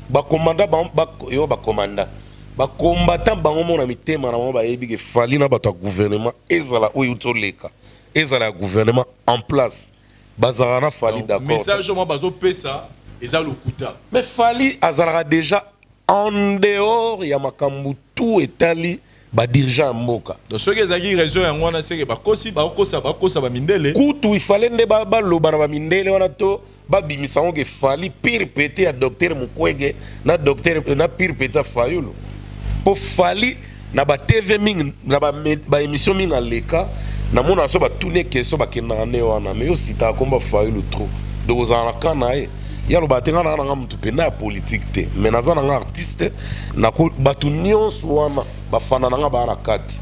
Ba commandant ba combattant bango mona mitema na ba yebi que Fally na ba gouvernement ezala oyo toleka. Ezala gouvernement en place. Bazarana Fally d'accord. Message moi bazo pesa eza le kuta. Mais Fally azala déjà en dehors ya makambu tout etali ba dirigeant mboka. Donc ceux qui zaki réseau yango na seke ba kosa ba mindele. Kutu il fallait ne ba loba na ba mindele wana to ba bimisa ngo ke Fally pire pété à docteur Mukwege na docteur na pire pété Fayulu. Pour Fally na ba TV ming na ba émission ming aleka na mona so ba tourner question ba kenana ne wana mais yo sita komba Fayulu trop. Donc ozana kana ya lo batenga na nga mutu pe na politique te mais naza na nga artiste na ko batu nyonso wana bafana na nga ba na kati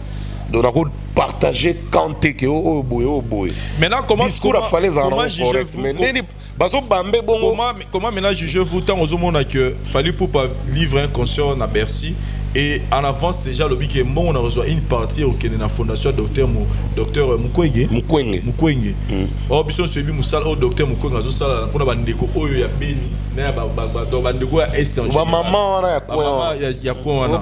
donc na ko partager kanté que o boye maintenant comment correct mais neni baso bambe bongo comment maintenant jugez-vous tant aux hommes que fallu pour pas livrer un concert à Bercy et en avance déjà le que bon on a reçu une partie au Kenya fondation docteur Mukwege oh biso suivi musala au docteur Mukwege azo sala pour ba ndeko oyo ya beni na ba ndeko ya est ba maman wana ya quoi wana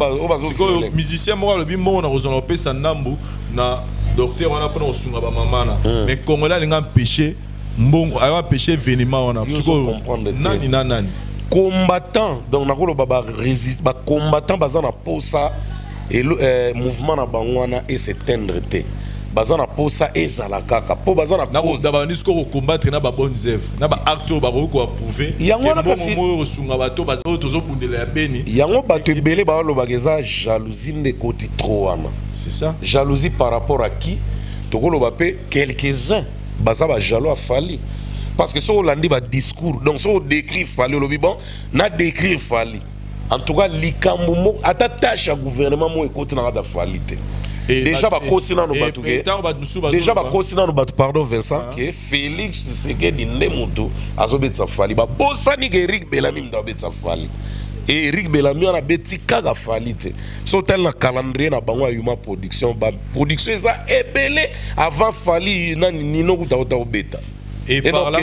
siko musicien mo le bimbo on a reçu on pesa ndambu na docteur wana pour osunga ba maman na mais congolais linga péché mbongo a péché venima wana siko nani combattant donc nakolo baba résiste ba combattant baza na posa et mouvement na bangwana et s'éteindre te baza na posa ezala kaka po baza na cause d'abord ni ko combattre na ba bonnes œuvres na ba acte ba ko approuver yango na kasi mo sunga bato baza tozo bundela ya beni yango bato ebele ba lo bageza jalousie de côté trop wana c'est ça jalousie par rapport à qui tokolo ba pe quelques-uns baza ba jaloux a falli. Parce que si on a dit discours, donc si on décrit Fali, on a décrit Fali. En tout cas, l'Ikamoumo, à ta tâche à gouvernement, moi, écoute, on a Fali. Déjà, bah, déjà, bah, pardon, Vincent, que Félix, c'est que Dindemuto, a zobé sa Fali. Bah, Bossani, Eric Bellamy, m'a bet sa Fali. Et Eric Bellamy, on a bêti Kaga Fali. So, tel le calendrier, na bangwa Yuma production, bah, production, ça est belé avant Fali, Nino, ou bêta. Et par là,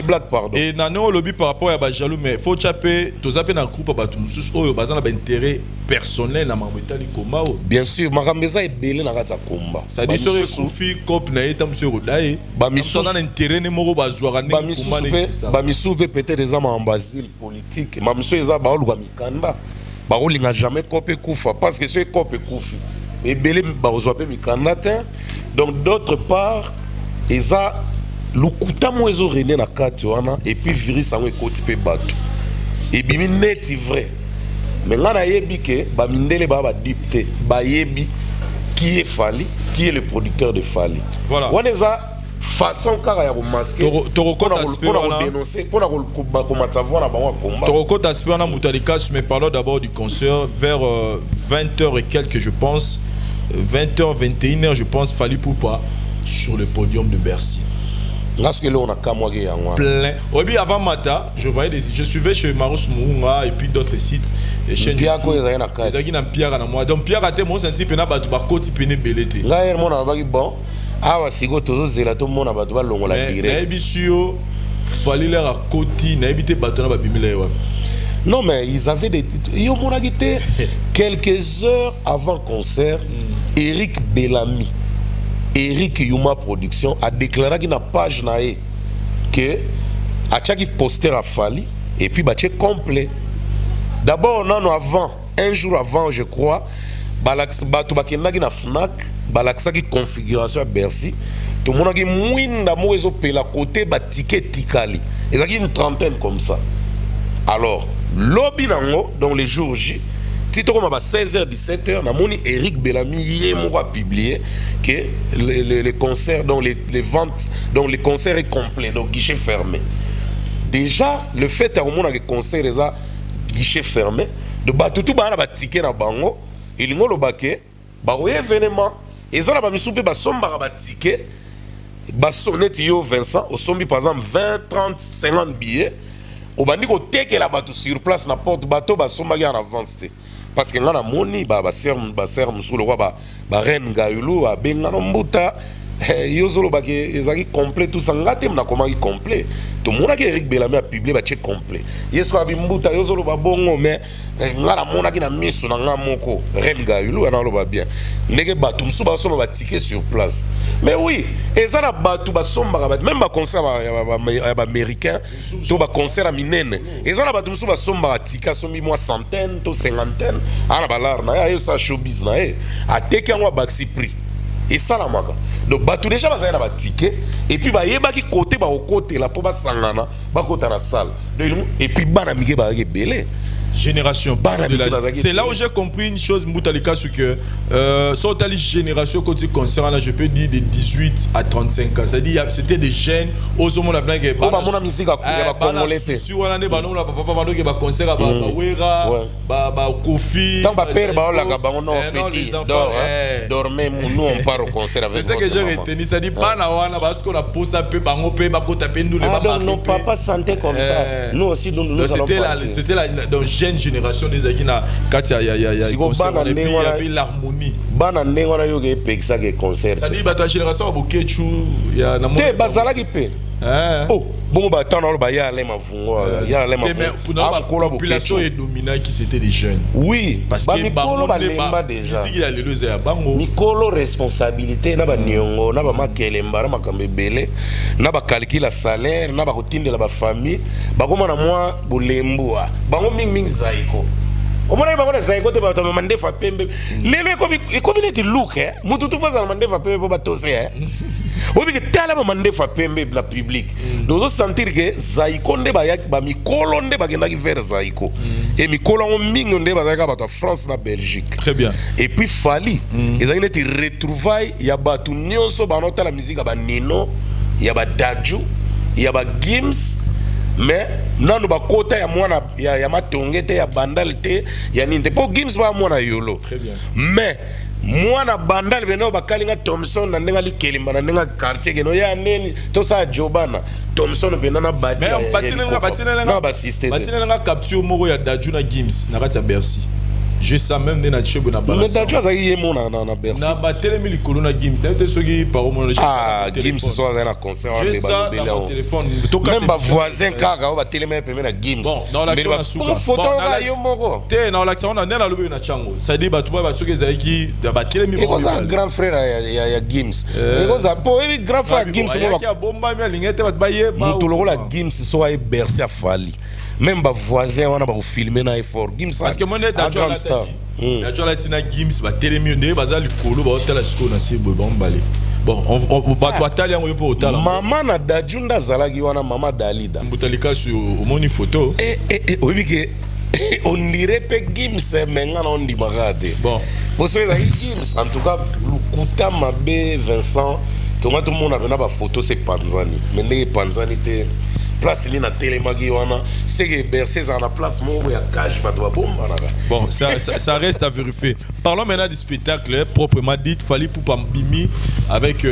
et nano lobby par rapport à Bajalou, mais faut chaper, tous appels dans le groupe à Batumsus, oh, bazan a intérêt personnel na mamutali koma. Bien sûr, Marambeza est belé na gata komba. Ça dit sur le Koufi, Cop na eta monsieur Rodaye. Bamisou na intérêt ne moro bazouara ne koma n'existe. Bamisou peut-être des hommes en basile politique. Bamisou eza ba oluga mikanda. Ba olinga jamais Cop Koufa parce que c'est Cop Koufi. Mais belé ba ozoape mikanda te. Donc d'autre part, eza lukuta mwezo rené na kati wana et puis virus sango ekoti pe bato et bimi net vrai mais ngana yebi ke ba mindele ba dipté ba yebi qui est Fali, qui est le producteur de Fali. Voilà. On est à façon kara ya masquer pour dénoncer pour la combattre na ba combat. Toroko t'aspect na mutalika, mais parlons d'abord du concert vers 20h et quelques je pense 20h 21h je pense Fali Poupa sur le podium de Bercy. Parce que là on a kamwage plein. Oui, avant Mata, je suivais chez Marus Mounga et puis d'autres sites et chaînes. Pierre ko ezaki na kati. Ezaki na Pierre na moi. Donc Pierre a été mon senti pena ba ba koti pene belete. Là hier mon abaki bon. Awa sigo tozo zela to mon ba ba longo la direct. Na ebisio fallait leur koti na ebité bato na ba bimile wa. Non mais ils avaient des yo mon agité quelques heures avant concert Eric Bellamy Eric Yuma Production a déclaré qu'il n'a page naé que a chaque poster a Fali et puis baché complet. D'abord non avant un jour avant je crois balax batu bakenda ki na Fnac balaxa ki configuration à Bercy tout le monde a qui mwinda moezo pela côté ba ticket tikali et ça qui une trentaine comme ça. Alors lobby nango dans les jours J Tito comme à 16h 17h na moni Eric Bellamy yemo a publié que les concerts donc les ventes donc les concerts est complet donc guichet fermé. Déjà le fait à mon que concert les a guichet fermé de batutu ba na ba ticket na bango il ngolo baké ba événement et ça na ba misoupe ba somba ba ticket ba sonnet yo Vincent au sombi par exemple 20 30 50 billets au bandi ko teke la batu sur place na porte bateau ba somba en avance. Parce que ngana moni ba ser musulu kwa ba reine Gayulu ba benga no mbuta yozolo ba ke ezaki complet tout ça ngate mna koma ki complet to mona ke Eric Bellamy a publié ba check complet yeso abi mbuta yozolo ba bongo mais ngana mona ki na miso na ngamoko reine Gayulu ana lo ba bien ndeke batu musu ba soma ba ticket sur place mais oui ezana batu ba somba ba même ba concert ba américain to ba concert a minene ezana batu musu ba somba ba ticket sombi moi centaine to cinquantaine ana balar na ya ça showbiz na a teke ngwa baxi prix et ça la maga donc batou déjà bazana na ba ticket et puis ba yeba ki côté ba au côté la po ba sangana ba kota na salle et puis bana mige ba ke belé Génération. C'est là où j'ai compris une chose, Moutalika, c'est que sur la génération, quand tu concerne, là, je peux dire de 18 à 35 ans. C'est-à-dire c'était des jeunes, aux hommes, on a plein de musique à concert, Kofi. Tant père, dormez, nous on part au concert avec c'est ça que j'ai retenu. Ça dit pas parce qu'on a posé un peu, donc nos papas sentaient comme ça. Nous aussi, nous c'était la jeune génération des Aguina. Quand il y a l'harmonie. Ça dit ta génération a beaucoup de oh, bon, bah, tant on va y aller, ma la population est dominante qui c'était des jeunes. Oui, parce que Mikolo Balemba déjà. Mikolo responsabilité, n'a pas nyongo, n'a pas makelemba, n'a pas kambebele, n'a pas calculer la salaire, n'a pas routine de la famille. Bah, comme on a moi, Boulemboa, bah, on ming zaiko. Au moins, il va y avoir des côtés pour demander à Pembe. Les communautés look, hein. Moi, tout fois, ça demande à Pembe pour battoser, hein. Oui, mais tel est demandé à Pembe la public. Nous allons sentir que Zaïko ne va pas Mikolo ne va pas faire Zaïko. Et Mikolo on ming ne va pas France na Belgique. Très bien. Et puis Fali, ils ont été retrouvailles. Il y a battu Nyonso, banota la musique, il y a Nino, il y a Dadju, il y a Gims. Mais non, nous bakota ya mwana ya matongete ya bandalité ya ninte po Gims ba mwana yolo. Très bien. Mais mwana bandal beno bakalinga Thompson na ndenga likelimba na ndenga quartier keno ya neni to sa Jobana Thompson benana badi. Mais on batina nga capture moko ya Dadju na Gims na kati ya Bercy. Je sais même de nature na balance. Mais Dadju azayi mona na Bercy. Na batelemi likolo na Gims. Na te soki par au moment Gims so na concert on débat le téléphone. Même ba voisin kaka ba telemi peme na Gims. Bon, dans l'action na souka. Photo ga yo moko. Te na l'action na na lobi na chango. Ça dit ba tuba ba soki zaiki ba telemi moko. C'est un grand frère ya Gims. Ego za po e grand frère Gims mo. Ya bomba mi alingete ba baye ba. Mutolo la Gims so ay Bercy a Fali. Même ba voisin wana ba filmer na effort Gims. Parce que moi net dans Dadju la tina Gims ba telemi ndé baza likolo ba hôtel asko na sibo ba mbale. Bon, on va toitaler un peu pour hôtel. Maman na Dadju nda zalaki wana mama Dalida. Mbutalika sur moni photo. Oui que on dirait que Gims menga na ndi magade. Bon, pour ceux qui Gims en tout cas Lukuta Mabe Vincent tout le monde a une photo c'est Panzani. Mais les Panzani te place li na télémagi wana c'est que Bercy à la place mo ya cage ba doit bomba na. Bon, ça reste à vérifier. Parlons maintenant du spectacle proprement dit, fallait pour Pambimi avec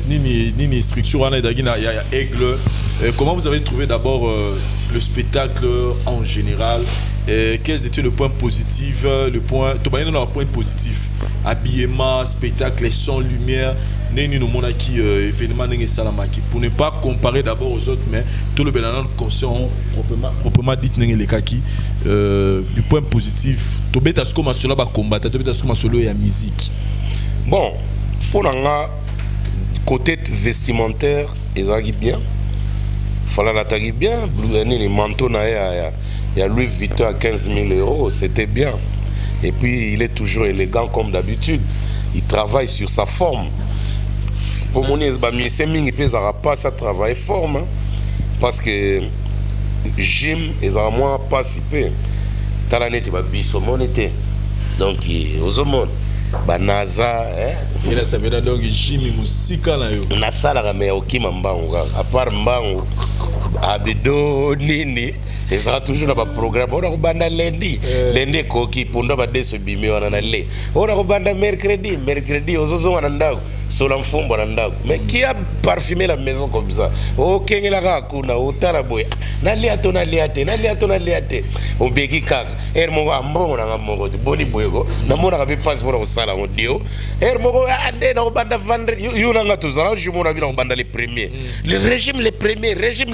nini structure wana dagina ya Aigle. Comment vous avez trouvé d'abord le spectacle en général? Quels étaient les points positifs, le point positif, habillement, spectacle, son, lumière, événement, pour ne pas comparer d'abord aux autres, mais tout le bénin concert proprement dit les kaki du point positif. Tu bêtes à ce qu'on cela va combattre, tu bêtes à ce qu'on cela et la musique. Bon, pour le côté vestimentaire, ils arrivent bien. Fallait l'attaquer bien. Les manteaux il y a Louis Vuitton à 15 000 €, c'était bien. Et puis il est toujours élégant comme d'habitude. Il travaille sur sa forme. Pour mon musicien, il peut pas ça travailler forme. Parce que Jim, ils ont moins participé. Talané, tu vas bisommoniter. Donc, aux hommes, Banaza, il a sabé donc Jimmy Musika là yo. Na sala mais okima mbangu à part mbangu abido nini et ça toujours dans programme on a banda lundi lundi koki punda ba deso bimi wana na le on a banda mercredi ozozo wana ndako sola mfumbo na ndako mais qui a parfumé la maison comme ça o kengela ka kuna utala boy na liato obeki kaka mo ambongo na ngamo boni boyego na mona ka be passe pour sala on dio moko ande na banda vendre yuna ngato zala jumona bila banda les premiers le régime les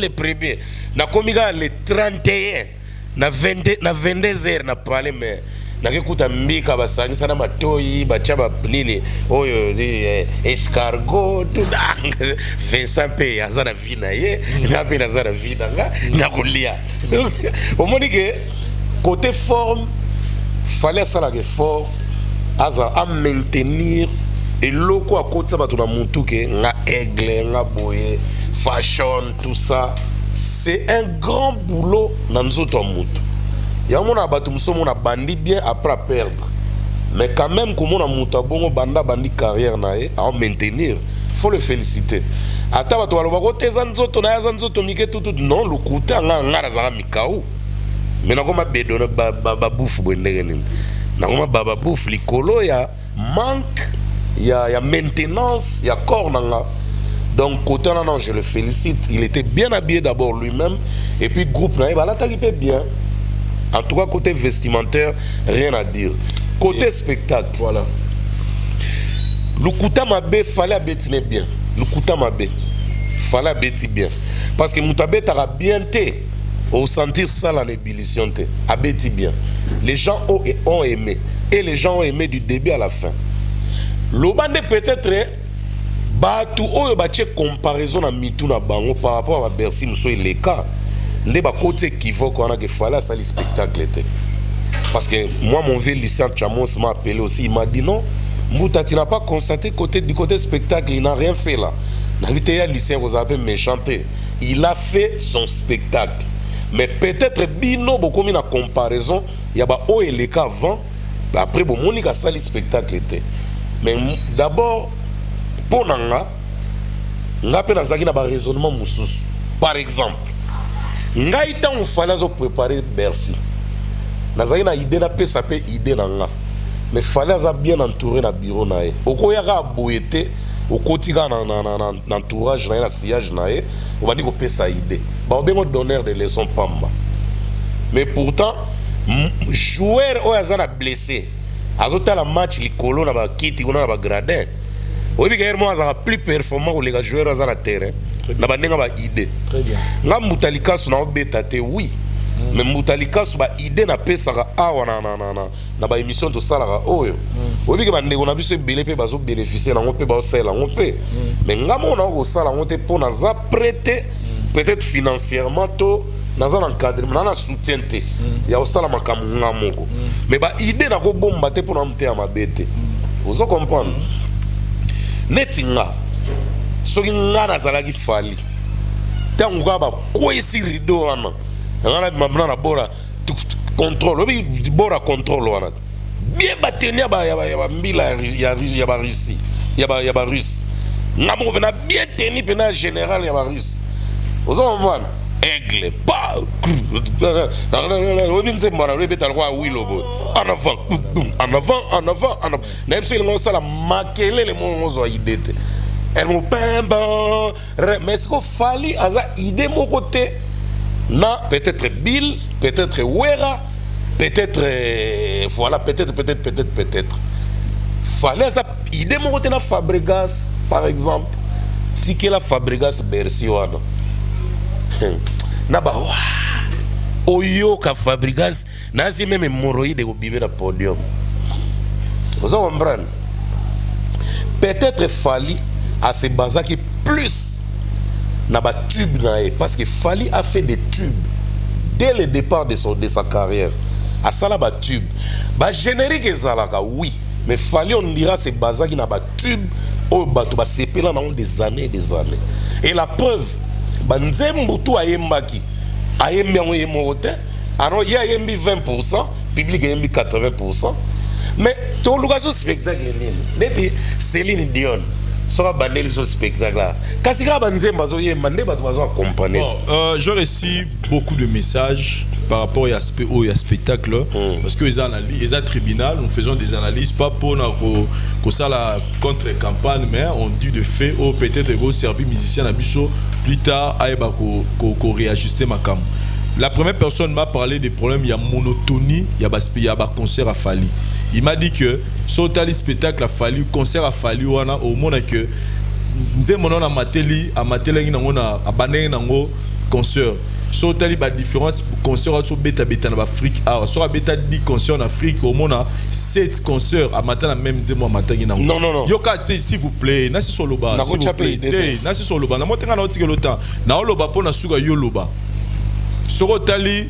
premiers na komiga le 31 na 22 heures na parler mais nakekuta mbika basangisa na matoi bachaba nini oyo escargot tudang Vincent pe azana vina ye na pe azana vina nga nakulia au moins que côté forme fallait ça la fort à maintenir et loko à côté ça batuna mutu ke nga Aigle nga boye fashion tout ça c'est un grand boulot na nzoto mutu Il y a un monde a bandi bien après perdre. Mais quand même, comme on a monté banda bandi carrière à maintenir, il faut le féliciter. Attends, tu vas le voir, tu es en zoto, non, le côté en a mikao. Mais non, comme bédonne babouf, non, babouf, l'icolo, il y a manque, il y a maintenance, il y a corps. Donc, côté non, je le félicite. Il était bien habillé d'abord lui-même, et puis groupe, là, il était bien. En tout cas, côté vestimentaire, rien à dire. Côté spectacle, voilà. Le Kouta Mabé fallait abétiner bien. Le Kouta Mabé fallait abétiner bien. Parce que Moutabé t'aura bien été. Au sentir ça, la ébullition, abéti bien. Les gens ont aimé. Et les gens ont aimé du début à la fin. L'Obande peut-être, bah, tout haut, bah, tu comparaison à Mitou na Bango par rapport à Bercy, nous sommes les cas. Les bas côté équivoque, on a que fallait ça, les spectacles étaient. Parce que moi, mon vieux Lucien Chamos m'a appelé aussi. Il m'a dit non, Mouta, tu n'as pas constaté du côté spectacle, il n'a rien fait là. Lucien vous avez méchanté. Il a fait son spectacle. Mais peut-être, Bino, beaucoup de comparaison, il y a haut et les cas avant. Après, bon, Monique a sali spectacle était. Mais d'abord, pour Nanga, on a un raisonnement moussous. Par exemple, on fallait préparer Bercy. Nazali na idée na pesa pe idée na nga. Mais fallait bien entourer na bureau na e. Oko ya ga boyete, oko tika na entourage na sillage na e, on va dire ko pesa idée. Ba obengo donneur de leçons pamba. Mais pourtant joueur o azana blessé. Azota la match likolo na ba kiti na ba gradin. Obi ka hermo azana plus performant que les joueurs azana terrain. Na ba nenga ba idée. Très bien. Nga mutalika suna obeta te oui. Mais Moutalika sur idée na pesaka awa na ba émission de salara oyo obi ke bande on a biso belé pe bazo bénéficier na on pe ba sala on pe mais ngamo na ko sala on te pour na za prêter peut-être financièrement to na za encadrement na soutien te ya o sala makamu ngamoko mais ba idée na ko bomba te pour na mte ya mabete vous comprendre netinga soki ngana zalaki fali tangu ka ba ko esi rideau wana ngana mabna na bora contrôle obi bora contrôle wana bien batenia ba ya mbila ya ba Russie ya ba russe ngamo bena bien teni pena général ya ba russe ozo mwana aigle pa obi nze mwana le betal kwa wilobo en avant na yebso ngo sala makele le monzo idete elle mo pemba mais ce qu'il fallait aza idée mon côté. Non, peut-être Bill, peut-être Wera, peut-être voilà, peut-être. Fallait ça idée mon côté na Fabregas par exemple. Ticket la Fabregas Bercy wana. Na ba oyo ka Fabregas na si même hémorroïde au bibé na podium. Vous comprenez? Peut-être fallait à ces bazaki plus na ba tube na parce que Fally a fait des tubes dès le départ de sa carrière. À ça la ba tube ba générique ezalaka oui mais Fally on dira c'est bazaki na ba tube au bato ba sepela na des années et la preuve ba nzembo tout ayembaki ayembi yango yemote alors il y a yembi 20% public yembi 80% mais to location spectacle nini Céline Dion sera bandé le spectacle là. Je reçois beaucoup de messages par rapport à ce spectacle parce que les tribunal, nous faisons des analyses pas pour ça la contre-campagne mais on dit de fait peut-être vos services musiciens à Bisso plus tard à réajuster ma cam. La première personne m'a parlé des problèmes, il y a monotonie, il y a concert à Fally. Il m'a dit que sur le spectacle a fallu, concert a fallu, au monde que nous avons amatéli a bané nango concert. Sur le différence concert sur bêta en Afrique, sur bêta 10 concerts en Afrique, au monde 7 concerts à matin même demo matin nango. Non. Yoka s'il vous plaît, nasi sur le bas, s'il vous plaît. Nasi sur le bas, na motenga na otike le temps. Na loba pona suga yo loba. Sur Tali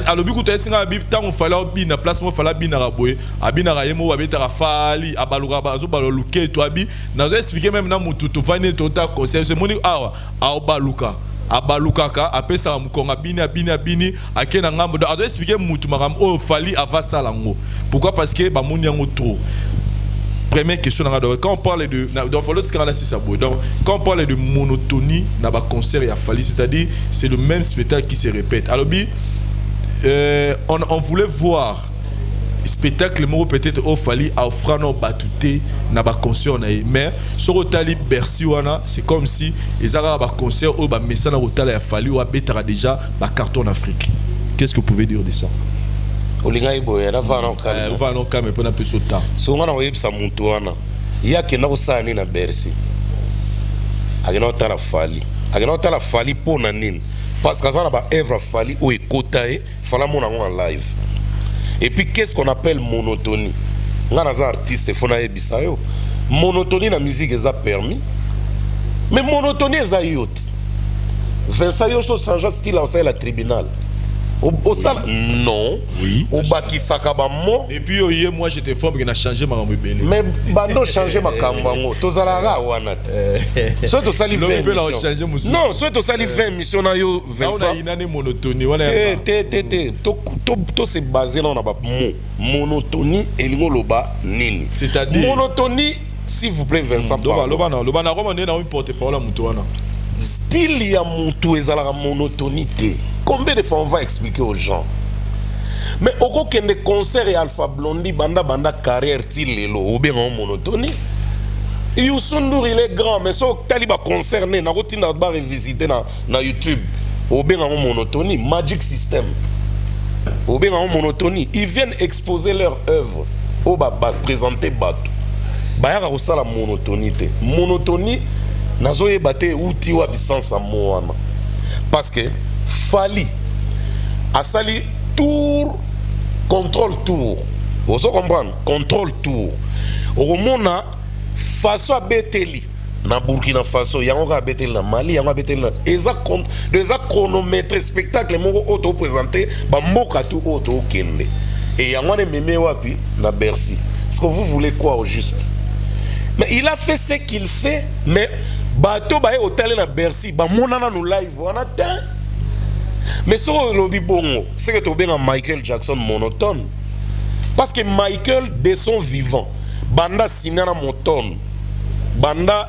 alobi kuta esinga bi tango fala bina place mo fala bina raboye abina rayemo abeta Fally abaluka bazo baluke to abi nazo expliquer même na mutu to vane to ta conseil c'est moni awa baluka abalukaka apesa mukonga bini akena ngambo donc ado expliquer mutu makam o fali avasa lango. Pourquoi? Parce que ba moni yango trop. Première question quand on parle de donc faut l'autre scandale si ça beau. Donc quand on parle de monotonie dans ba concert ya fali, c'est-à-dire c'est le même spectacle qui se répète. Alors on voulait voir spectacle mo peut-être au fali à frano batouté na ba concert na mais sur otali Bercy wana c'est comme si ils avaient ba concert au ba messana otala ya fali ou betara déjà ba carton en Afrique. Qu'est-ce que vous pouvez dire de ça? Olinga iboya na vana va non calme pour un peu de temps. So ngana oyebisa muntu wana yake na kusani na Bercy agena otala fali pona nini parce que ça na ba œuvre fali o ekotae fala mona en live. Et puis qu'est-ce qu'on appelle monotonie? Ngana za artiste fona yebisa yo monotonie na musique eza permis mais monotonie eza yote Vincent yo so change style au la tribunal au sala non oui au bakisaka ba mo et puis moi j'étais fort que na changer ma mbele mais bando changer makambo ngo tozalaka wana so to sali 20 non so to sali 20 mission na yo Vincent on a une monotonie wana to se basé na ba monotonie elingo loba nini c'est-à-dire monotonie s'il vous plaît Vincent loba na recommandé na une porte-parole mutu wana style ya mutu ezalaka monotonité. Combien de fois on va expliquer aux gens? Mais au cours des concerts et Alpha Blondy, banda carrière tilelo, ou bien en monotonie. Youssou N'Dour il est grand, mais so taliba concerné, na routine na revisiter na YouTube, ou bien en monotonie, Magic System, ou bien en monotonie, ils viennent exposer leur œuvre, ou présenter bateau. Bayaka aussi la monotonité. Monotonie, nazo yebate outi wa bisansa moana. Parce que Fali a sali tour contrôle tour. Vous comprenez? Contrôle tour. Au mona façon beteli na Burkina Faso, yango beteli na Mali, yango beteli na eza chronomètre spectacle moko auto présenté ba mboka tout auto kende. Et yango ne meme wapi na Bercy. Est-ce que vous voulez quoi au juste? Mais il a fait ce qu'il fait, mais bateau ba hôtel na Bercy, ba monana no live on attend. Mais sur le lobby bongo, c'est que tu as Michael Jackson monotone. Parce que Michael, de son vivant, banda sinana monotone, banda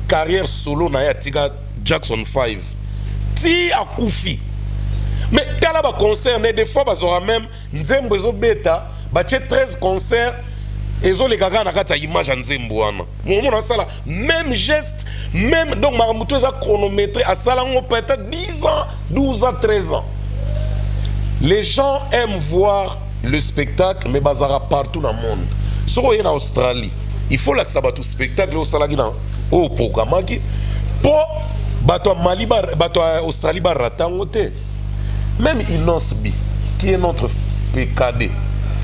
carrière solo na ya tika Jackson 5. Ti a koufi. Mais t'as là concert, des fois bah aura même nzembo zo beta, bah 13 concerts. Et les gars na kata image nzembo wana. Moment na sala même geste, même donc Maramuto a chronométré à salango peut-être 10 ans, 12 ans, 13 ans. Les gens aiment voir le spectacle mais bazara partout dans le monde. Si vous êtes en Australie, il faut que ça soit tout spectacle au salagi dans au programme qui pour bato Mali bato Australie ba ratangote. Même Inosbi qui est notre PKD.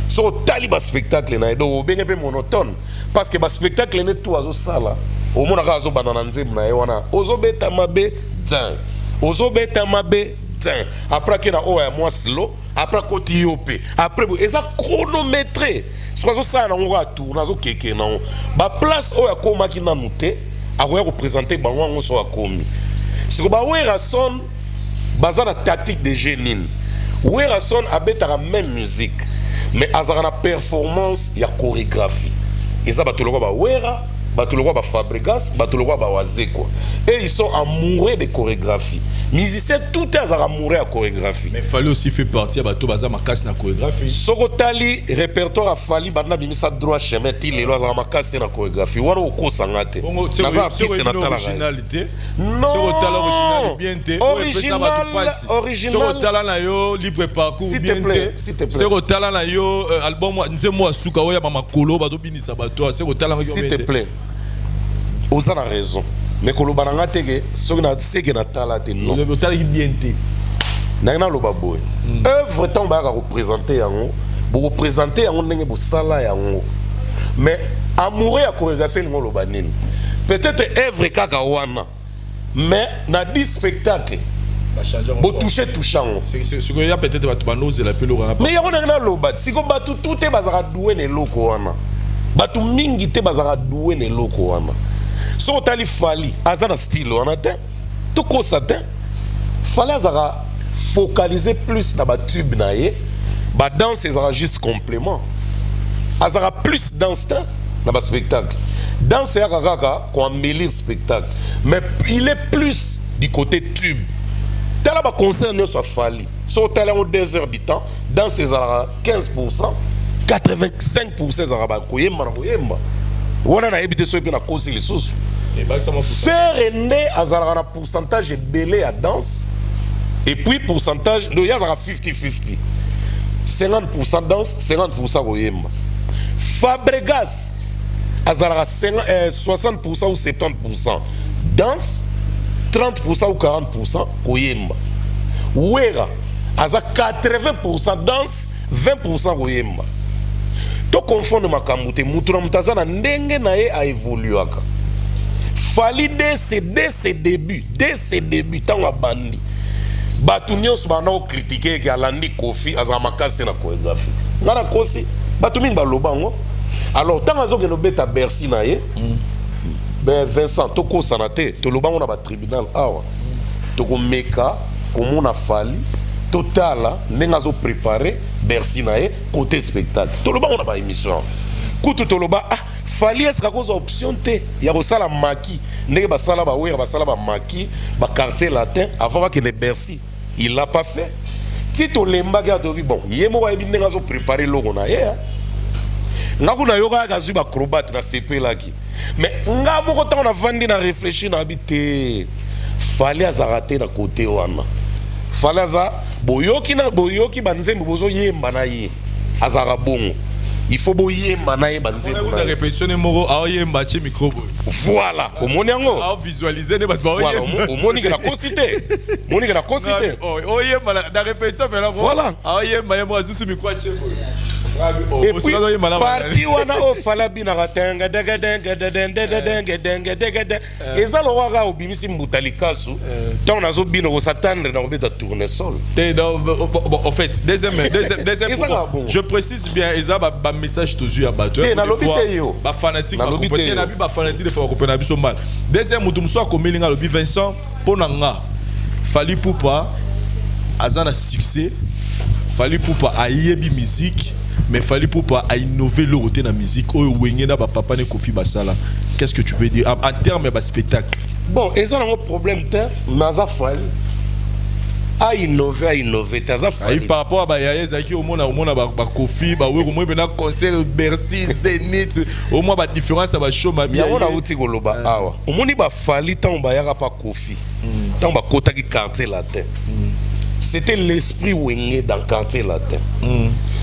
So taliba spectacle na edo obenge pe monotone parce que ba spectacle ne tout azo sala o mona ka azo banana nzembo na wana ozo beta mabe dzin après que na o ya moi slow après côté yopé après eza chronométré so azo sala na ngwa tourner azo keke na ba place o ya koma ki na muté a ko représenter ba wango so akomi siko ba wera son bazana tactique de génie wera son abeta la même musique. Mais azarana performance ya chorégraphie. Et ça batuloko ba wera, batuloko ba Fabregas, batuloko ba wazeko. Et ils sont amoureux de chorégraphie. Musiciens tout est amoureux à chorégraphie. Mais fallait aussi faire partie bato baza makasi na chorégraphie. Sokotali répertoire a fali bana bimisa droit chemin til les lois makasi na chorégraphie. Wana oko sangate. Naza artiste na originalité. Non. Sokotala original bien té. Original. Sokotala na yo libre parcours bien té. S'il te plaît. Sokotala na yo album nzemo asuka oya mama kolo bato binisa bato. Sokotala s'il te plaît. Oza na raison. Mais koloba nanga teke soki na seke na tala te non le tala bien te na loba boy œuvre tant ba représenter yango bo représenter yango ndenge bo sala yango mais amoureux ya chorégraphie ngo loba nini peut-être œuvre kaka wana mais na 10 spectacles bo toucher touchant c'est ce que y a peut-être ba banose la pelo rana mais yango na loba siko batu tout te bazaka doué ne loko wana batu mingi te bazaka doué ne loko wana. So tali fali azana style on a tout comme ça fallait focaliser plus dans le tube ba danse c'est juste complément azara plus danse dans le spectacle danse c'est qu'on embellir spectacle mais il est plus du côté tube tel ba concert ne soit fallu sur tel en 2 heures du temps dans ces 15% 85% zaraba koyemba wana na ebité so pe na cause les sous faire ende azara na pourcentage belé à danse et puis pourcentage do yazara 50-50 50% danse 50% koyemba Fabregas azara 60% ou 70% danse 30% ou 40% koyemba Wera aza 80% danse 20% koyemba to confondre makambo te mutu na mutaza na ndenge na ye a évolué aka fali dès ses débuts tant bandi batu nyonso bana ko critiquer ke alandi Kofi aza makasi na chorégraphie ngana kosi batu mingi balobango alors tant azoke no beta Bercy na ye ben Vincent to ko sanate to lobango na ba tribunal awa to ko meka comme on a fallu total ndenge azo préparer Bercy na ye côté spectacle to lobango na ba émission kutu to loba fali est-ce cause option te ya ko sala maki ndenge ba sala ba wera ba sala ba maki ba quartier latin avant que le Bercy il l'a pas fait tito lemba ga to bon yemo ba bi ndenge azo préparer logo na ye ngaku na yoka ka zuba acrobat na CP laki mais ngabo ko on a vandi na réfléchir na habité fali azarate na côté wana fali aza boyoki banzembo bozo yemba na ye azara bongo il faut boyemba na ye banzembo na répétition ne moro a yemba chi micro voilà au monyango a visualiser ne ba voilà au monique la concité o yemba na répétition mais là voilà a yemba yemba zusu mi kwa chebo et puis parti wana o fala bina ratenga denga eza lo waka obimisi mbutalikasu tant nazo bino ko s'attendre na obeta tournesol en fait deuxième je précise bien eza ba message toujours ya bato ba fanatique ba compéter na bi ba fanatique de fois ko na biso mal deuxième mutum so ko melinga lo bi Vincent ponanga Fally Ipupa azana succès Fally Ipupa ayebi musique mais Fally Ipupa a innové le côté de la musique. Papa ne Kofi Basala. Qu'est-ce que tu peux dire en termes de spectacle? Bon, et ça, un problème, mais Fally a innové. Par rapport à Yaya Zaki, au moins, Kofi, au moins, concert Bercy, Zénith, au moins, la différence, c'est show. Il y a un outil au moins, il Fally tant pas Kofi, tant pas Kotaki quartier latin. C'était l'esprit Wengé dans le quartier latin.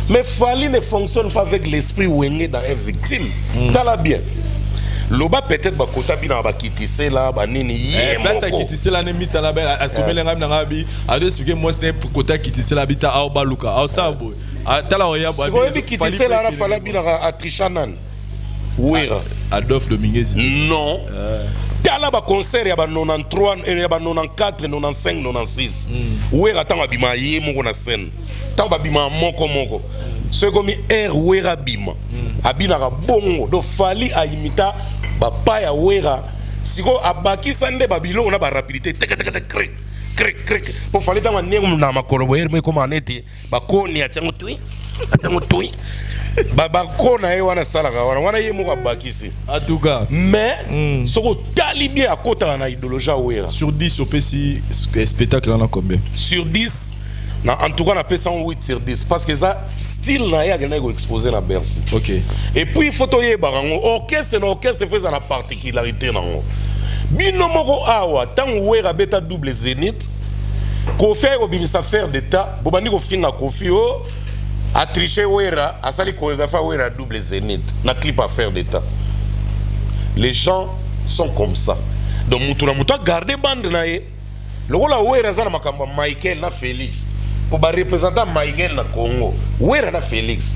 Mais Fally ne fonctionne pas avec l'esprit Wengé dans une victime. T'as bien. Loba peut-être ba kota bina ba kitise là ba nini yé place à kitise là ne misa là ba tomber ngam na ngabi a de expliquer moi c'est kota kitise là bita au baluka au sabo tala oya ba bi kitise là na Fally bina a trichanan ouira Adolphe Dominguez non tala ba concert ya ba 93 et ya ba 94 95 96 ouira tanga bima yé moko na scène tanga bima moko ce comme air ouira bima abina ka bongo do Fally a imita papa ya wera siko abaki sande babilo na ba rapidité krek pour Fally tanga nengu na makolo boyer me comme aneti ba koni atango tui ba kona e wana sala wana yemo ka bakisi en tout cas mais soko tali bien akota na idéologie wera sur 10 au PC spectacle là combien sur 10 en tout cas, on a 108 sur 10 parce que ça, style, il y a exposé dans Bercy. Ok. Et puis, il faut que orchestre fait la particularité. Binomoko awa, tant que vous beta double zénith, qu'on fait une affaire d'État, vous avez fait un Kofi, à tricher Wera, à sali chorégraphe Wera double zénith, na clip affaire d'État. Les gens sont comme ça. Donc, Moutouna, gardez bande nae. Le rôle à Wera, c'est Michael na Félix. Pour représenter Michael na Congo, Wera na Félix.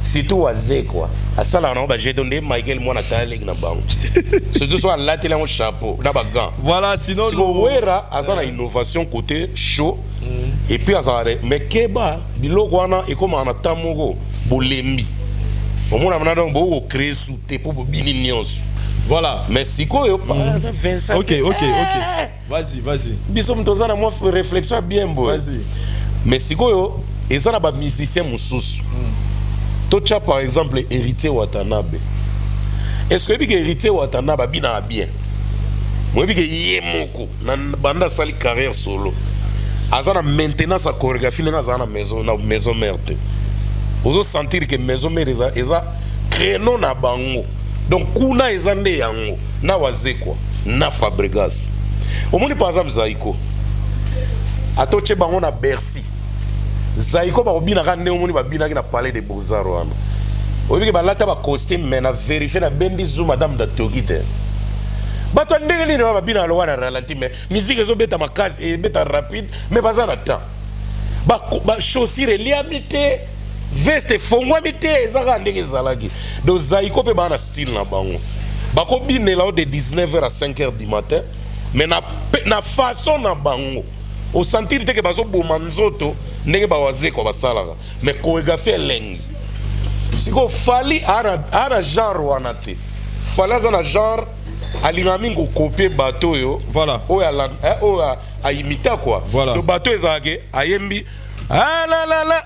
Surtout à Zé quoi. À ça là on va j'ai donné Michael moi na taille na bango. Surtout soit là télé un chapeau, na ba gant. Voilà, sinon Wera a ça la innovation côté show et puis à ça mais Keba biloko wana et comme en tamogo bolembi. Au moins on a donc beau créer sous pour bini nyonso. Voilà. Mais sikoyo pas 25. OK. Vas-y. Biso mtozana moi réflexion bien boy. Vas-y. Mais sikoyo ezana ba musicien mususu. Tocha par exemple Héritier Watanabe. Est-ce que bi Héritier Watanabe bina bien? Moi bi yé moko na banda sali carrière solo. Azana maintenance à chorégraphie na zana maison mère. Ozo sentir que maison mère eza créneau na bango. Donc kuna ezande yango na wazekwa na Fabregas. Omoni par exemple Zaiko. Atoche bango na Bercy. Zaiko ba obina ka ne omoni ba bina ki na Palais des Beaux-Arts wana. Obi ba lata ba costume mais na vérifier na bendi zou madame da Togite. Bato ndenge ni ba bina lo wana ralenti mais musique ezo beta makasi et beta rapide mais baza na temps. Ba chaussure liamité veste fongwamité ezaka ndenge zalaki. Donc Zaiko pe ba na style na bango. Bako binela de 19h à 5h du matin mais na façon na bango. Au sentir que bazo bomanzoto ndenge ba wazeko basalaka mais chorégraphie lengi. Siko fali ara genre wana te. Fala za na genre alingami ngo copier bateau yo. Voilà. O a imita quoi. Voilà. Le bateau ezake ayembi ah la la la.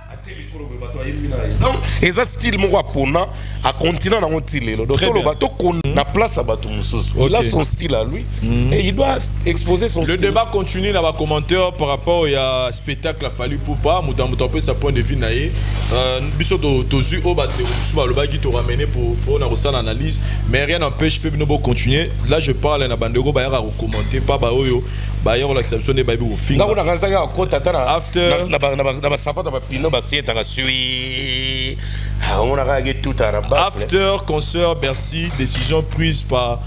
Donc eza style moko apona a continent na motilelo. Donc le bateau qu'on na place à bateau mususu. Il a son style à lui et il doit exposer son style. Le débat continue dans les commentaires par rapport au spectacle a fallu pour pas muta peu sa point de vue naé. Biso to zu o bateau mususu le ba qui te ramener pour na ressent l'analyse mais rien n'empêche peut nous continuer. Là je parle na bandego ba ya commenter pas ba oyo ba ya l'exception des baby au fin. Là on a ranza ka kota tana after na ba sapato ba pino ba sieta ka sui. On a regardé tout à la base. After concert Bercy, décision prise par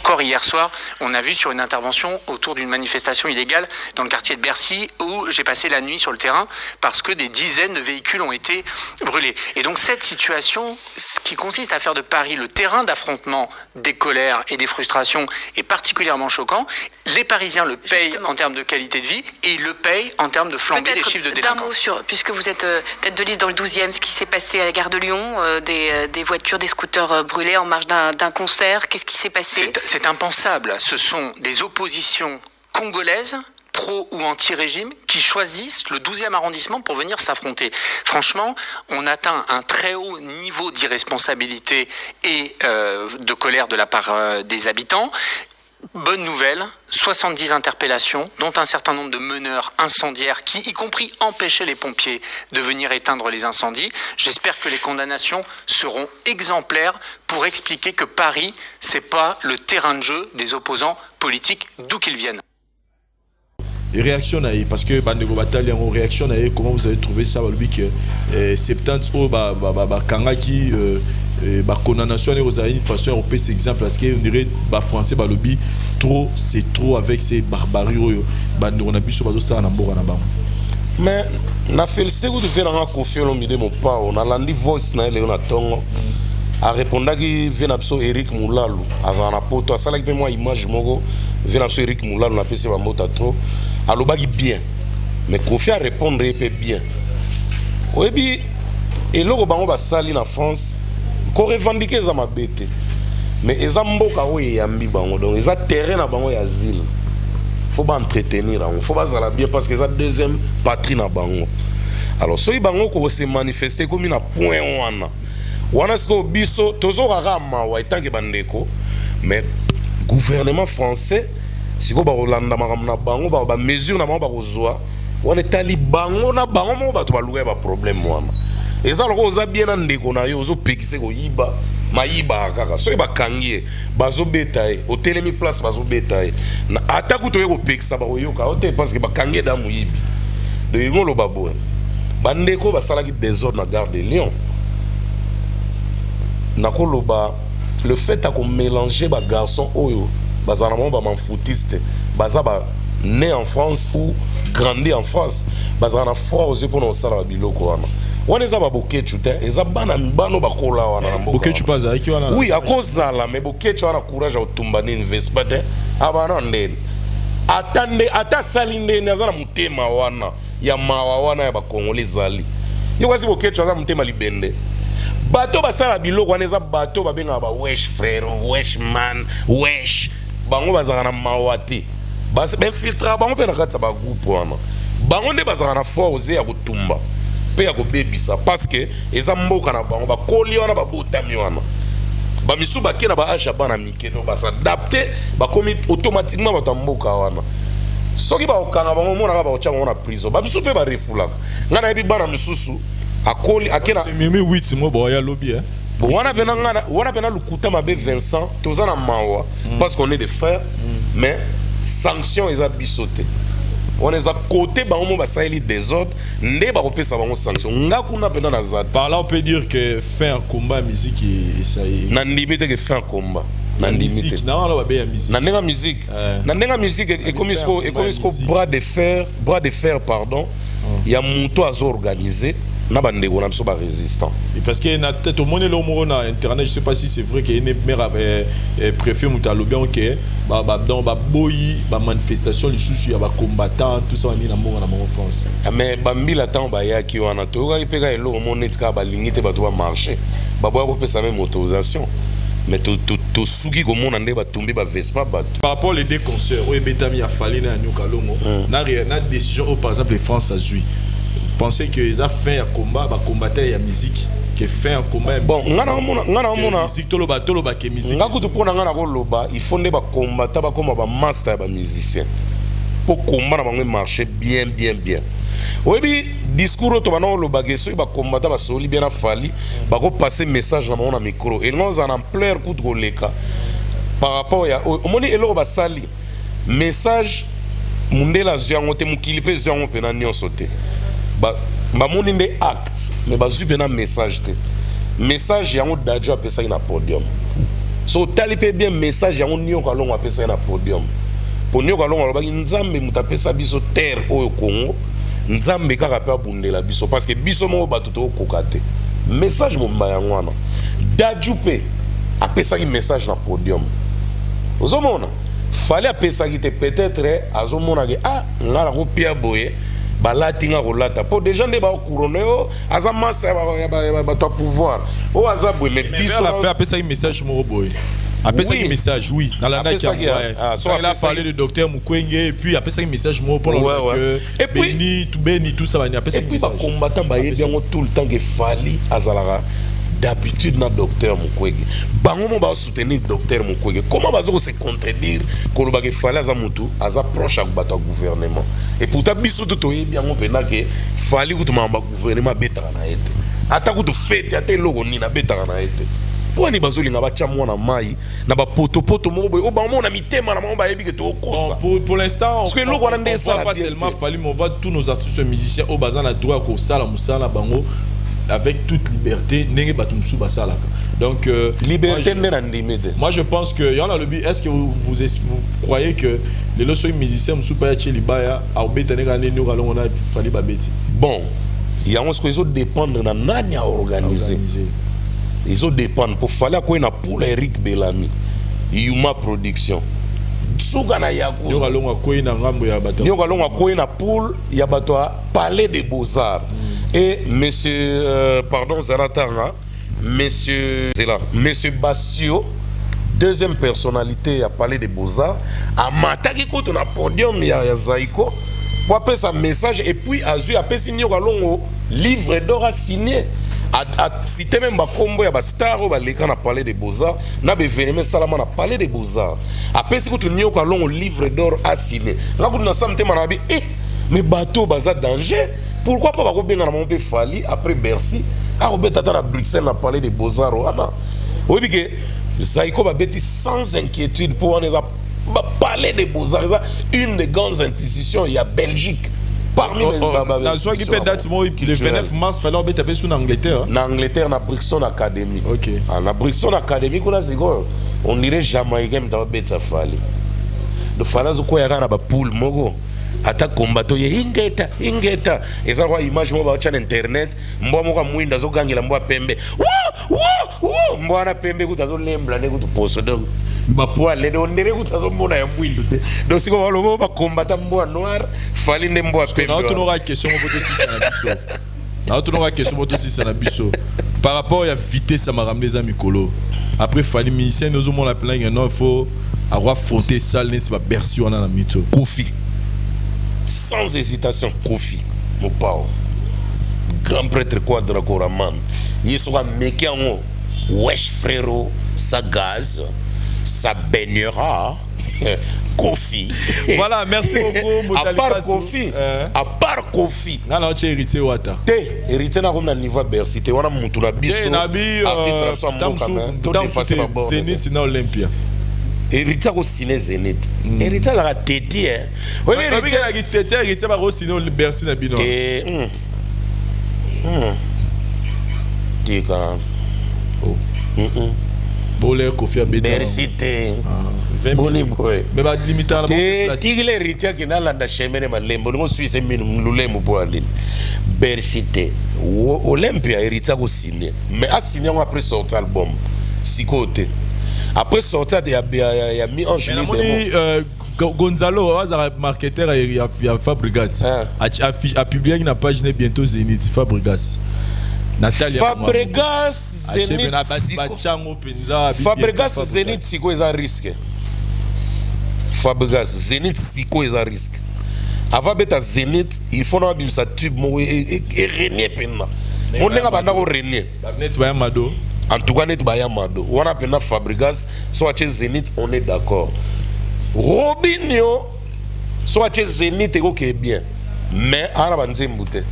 Encore hier soir, on a vu sur une intervention autour d'une manifestation illégale dans le quartier de Bercy où j'ai passé la nuit sur le terrain parce que des dizaines de véhicules ont été brûlés. Et donc cette situation, ce qui consiste à faire de Paris le terrain d'affrontement des colères et des frustrations est particulièrement choquant. Les Parisiens le payent en termes de qualité de vie et ils le payent en termes de flambée des chiffres de délinquance. D'un mot sur, puisque vous êtes tête de liste dans le 12e, ce qui s'est passé à la gare de Lyon, des voitures, des scooters brûlés en marge d'un concert, qu'est-ce qui s'est passé ? C'est impensable. Ce sont des oppositions congolaises, pro ou anti-régime, qui choisissent le 12e arrondissement pour venir s'affronter. Franchement, on atteint un très haut niveau d'irresponsabilité et de colère de la part des habitants. Bonne nouvelle, 70 interpellations, dont un certain nombre de meneurs incendiaires qui, y compris, empêchaient les pompiers de venir éteindre les incendies. J'espère que les condamnations seront exemplaires pour expliquer que Paris, c'est pas le terrain de jeu des opposants politiques, d'où qu'ils viennent. Et réaction parce que Bandego Bataille en réaction comment vous avez trouvé ça lui que 70 au kangaki condamnation et aux une façon européenne c'est exemple parce que on dirait français lobby trop c'est trop avec ces barbaries Bandego na biso bazo ça na mboka na bango. Mais na félicité vous devez na confier le milieu mon pas on a landi voice na ele na tongo a répondaki venapso Eric Moulalu avant na poto asala ki moi image moko venapso Eric Moulalu na pese ba mota trop alobaki bien mais Kofi a répondre peu bien oyebi eloko bango basali na France ko revendiquer za mabete mais eza mboka oyo yambi bango donc eza terrain na bango ya asile faut ba entretenir on faut bazala bien parce que eza deuxième patrie na bango alors soki bango ko se manifester comme na point wana sko biso tozo kaka mawa etanke bandeko mais gouvernement français siko ba rolanda makamna bango ba mesure na bango ba kozwa wana tali bango na bango mo ba to ba luka ba problème wana eza loko oza bien na ndeko na yo ozo pekise ko yiba mayiba kaka so ba kangie bazo betaye hotelemi place bazo betaye na ataku to yeko pekisa ba yoka hotel parce que ba kangie da muyibi de ngolo babo bandeko basala ki désordre na gare de Lyon nakoloba le fait à qu'on mélanger ba garçon oyo bazana ba footiste baza ba né en France ou grandi en France bazana foi aux pour nos sala biloko wana wana za ba bokechu te eza bana mbano bakola wana na mboka bokechu pas avec wana oui à cause la mais bokechu wana courage au tumbani invest te abana ndeni atande ata salinde nazana mutema wana ya mawa wana ya ba Congolais zali yo kwasi bokechu za mutema libende bato basala biloko wana eza bato babenga ba wesh frère wesh man wesh bango bazaka na mawa te bainfiltra bango mpe na kati ya bagroupe wana bango nde bazaka na force ya kotumba mpe ya kobebisa parce que eza mboka na bango bakoli wana babotami wana bamisu bakie na baage ya bana mike to basadapte bakomi automatiquement bato ya mboka wana soki baokanga bango monaka baotya bango na prison bamisu mpe barefulaka ngai nayebi bana misusu akoli akena mimi 8 mo boya lobby bon wana pena lukuta mabe Vincent toza na mawa parce qu'on est des frères mais sanction eza bisote on est à côté bango mo basaeli désordre nde bakopesa bango sanction ngakuna pena na zata par là on peut dire que fin un combat musique et ça y na ndimite que fin un combat na ndimite na wala babe ya musique na ndenga musique ekomisko bras de fer pardon ya muto azo organiser na bandeko na biso ba résistant parce que na tête au monde le mot na internet je sais pas si c'est vrai que une mère préfet mutalobi OK ba dans ba boyi ba manifestation les sous ya ba combattants tout ça ni na mongo na France mais bambila temps ba yaki wana to ka ipeka elo mo netka ba lingite ba to ba marcher ba boya ko pesa même autorisation mais to suki ko mona nde ba tomber ba Vespa ba par rapport les deux concerts o betami ya fali na Nyokalongo na décision par exemple les France a joué pensez que ils a fait un combat ba combattre ya musique que fait un combat bon ngana mona musique toloba ke musique ngakutu pona ngana ko loba il faut ne ba combattre ba comme ba master ba musicien pour combattre ba marcher bien oyebi discours to bana loba ke so ba combattre ba soli bien afali ba ko passer message na mona micro et nous en ampleur coup de leka par rapport ya au moni elo ba sali message mundela zyango te mukili pe zyango pe na nyonso te ba moni nde acte mais ba zupe na message te message yango dajo apesa na podium so talipe bien message yango Nyoka Longo apesa na podium po Nyoka Longo alobaki nzambe mutapesa biso terre oyo Congo nzambe kaka pe abundela biso parce que biso mo bato to kokate message mo yango wana dajo pe apesa message na podium ozomona fallait apesa te peut-être azomona ke ngala ko pia boye balatinga kolata po déjà nde ba couronner o aza massa ba to pouvoir o aza boy mais biso la fait apesa message mo boy apesa message oui dans la night il a parlé de docteur Mukwenge et puis apesa message mo pour que et puis tout ça va apesa message et puis ba combattant ba yebi ngo tout le temps que fali azalara d'habitude na docteur Mukwege bango mo ba soutenir docteur Mukwege comment bazo se contredire ko ba ke fali aza mutu aza proche ak bato gouvernement et pourtant biso to yebi ngo pena ke fali kutuma ba gouvernement betaka na ete ata kutu fete ata logo ni na betaka na ete poni bazoli nga ba chamwa na mai na ba poto mo boy o ba mo na mitema na mo ba yebi ke to kosa pour l'instant parce que logo wana ndesa pas seulement fali on va tous nos artistes musiciens au bazan na droit ko sala musala bango avec toute liberté nenge batumsu basalaka donc liberté moi je pense que y en a le but est-ce que vous croyez que les loso musiciens musupa ya chilibaya au betanega ne Nyoka Longo na fali babeti bon il y a ce qu'ils ont dépendre na nani a organiser ils ont dépendre pour fallait quoi na pour Eric Bellamy Yuma production suga na yakuza Nyoka Longo quoi na ngambo ya bato Nyoka Longo quoi na pool ya bato Palais des Beaux-Arts et monsieur pardon Zanatanga monsieur Bastio deuxième personnalité à Palais des Beaux-Arts a mataki koto na podium ya Zaiko pour appeler sa message et puis azu appelé Nyoka Longo livre d'or à signer a cité même ba combo ya ba star ba leka na Palais des Beaux-Arts na be veneme salama na Palais des Beaux-Arts appelé koto Nyoka Longo livre d'or à signer là ko na samte manabi mais bateau baza danger. Pourquoi pas benga na mon fali après Bercy a robeta à Bruxelles na Palais des Beaux-Arts wana oui que Zaiko ba beti sans inquiétude pour on Palais des Beaux-Arts une des grandes institutions il y a Belgique parmi les na soit qui peut date le 29 mars fallait obeta pe sous Angleterre na Angleterre na Brixton Academy OK na Brixton Academy kuna ziko on dirait Jamaïcain mta beta fali de fala zo ko ya na ba pool mogo ata combatto ye ingeta eza kwa image mo ba cha na internet mbo mo kwa mwinda zo gangela mbo pembe wo mbo ana pembe kutazo lembla ne kutu poso donc ba poale de ondere kutazo mona ya mwindu te donc siko walo ba combattant mbo noir fali ne mbo pembe na to no question mo to 6 na biso na to no question mo to 6 na biso par rapport à la vitesse ça m'a ramené les mikolo. Après fallait musicien nous avons la plein il faut avoir affronter ça c'est pas Bercy on a la mytho. Kofi. Sans hésitation, Kofi. Mon pao. Grand prêtre Quadra Koraman. Il sera mécano. Wesh frérot, ça gaz, ça baignera. Kofi. Voilà, merci beaucoup. À part Kofi, à part Kofi. Non, tu es héritier Wata. T'es héritier na comme niveau Bercy. T'es wana mutu na biso. T'es nabi. Zénith na Olympia. Héritier au ciné Zénith. Héritier la téti hein. Oui, héritier va au ciné Bercy na bino. Tika. Bolé Kofi Abeta. Merci te. 20 000. Mais va limiter à la Tigile héritier qui n'a landa chemene malembo. Nous suisse lulemu pour aller. Merci te. Olympia héritier au ciné. Mais à ciné on après sorti album. Sikote. Après sortir il y a mis en juillet. Gonzalo marketeur à Fabregas a publié une page bientôt Zénith Fabregas. Natalia Fabregas Zénith Fabregas Zénith siko est un risque. Fabregas Zénith siko est un risque. Avant beta Zénith il faut non abîmer sa tube et régner peine. On n'est pas dans régner. En tout cas, net bayamado. On a appelé Fabregas, soit chez Zénith, on est d'accord. Robinho, soit chez Zénith, c'est bien. Mais on a banzé mbouté.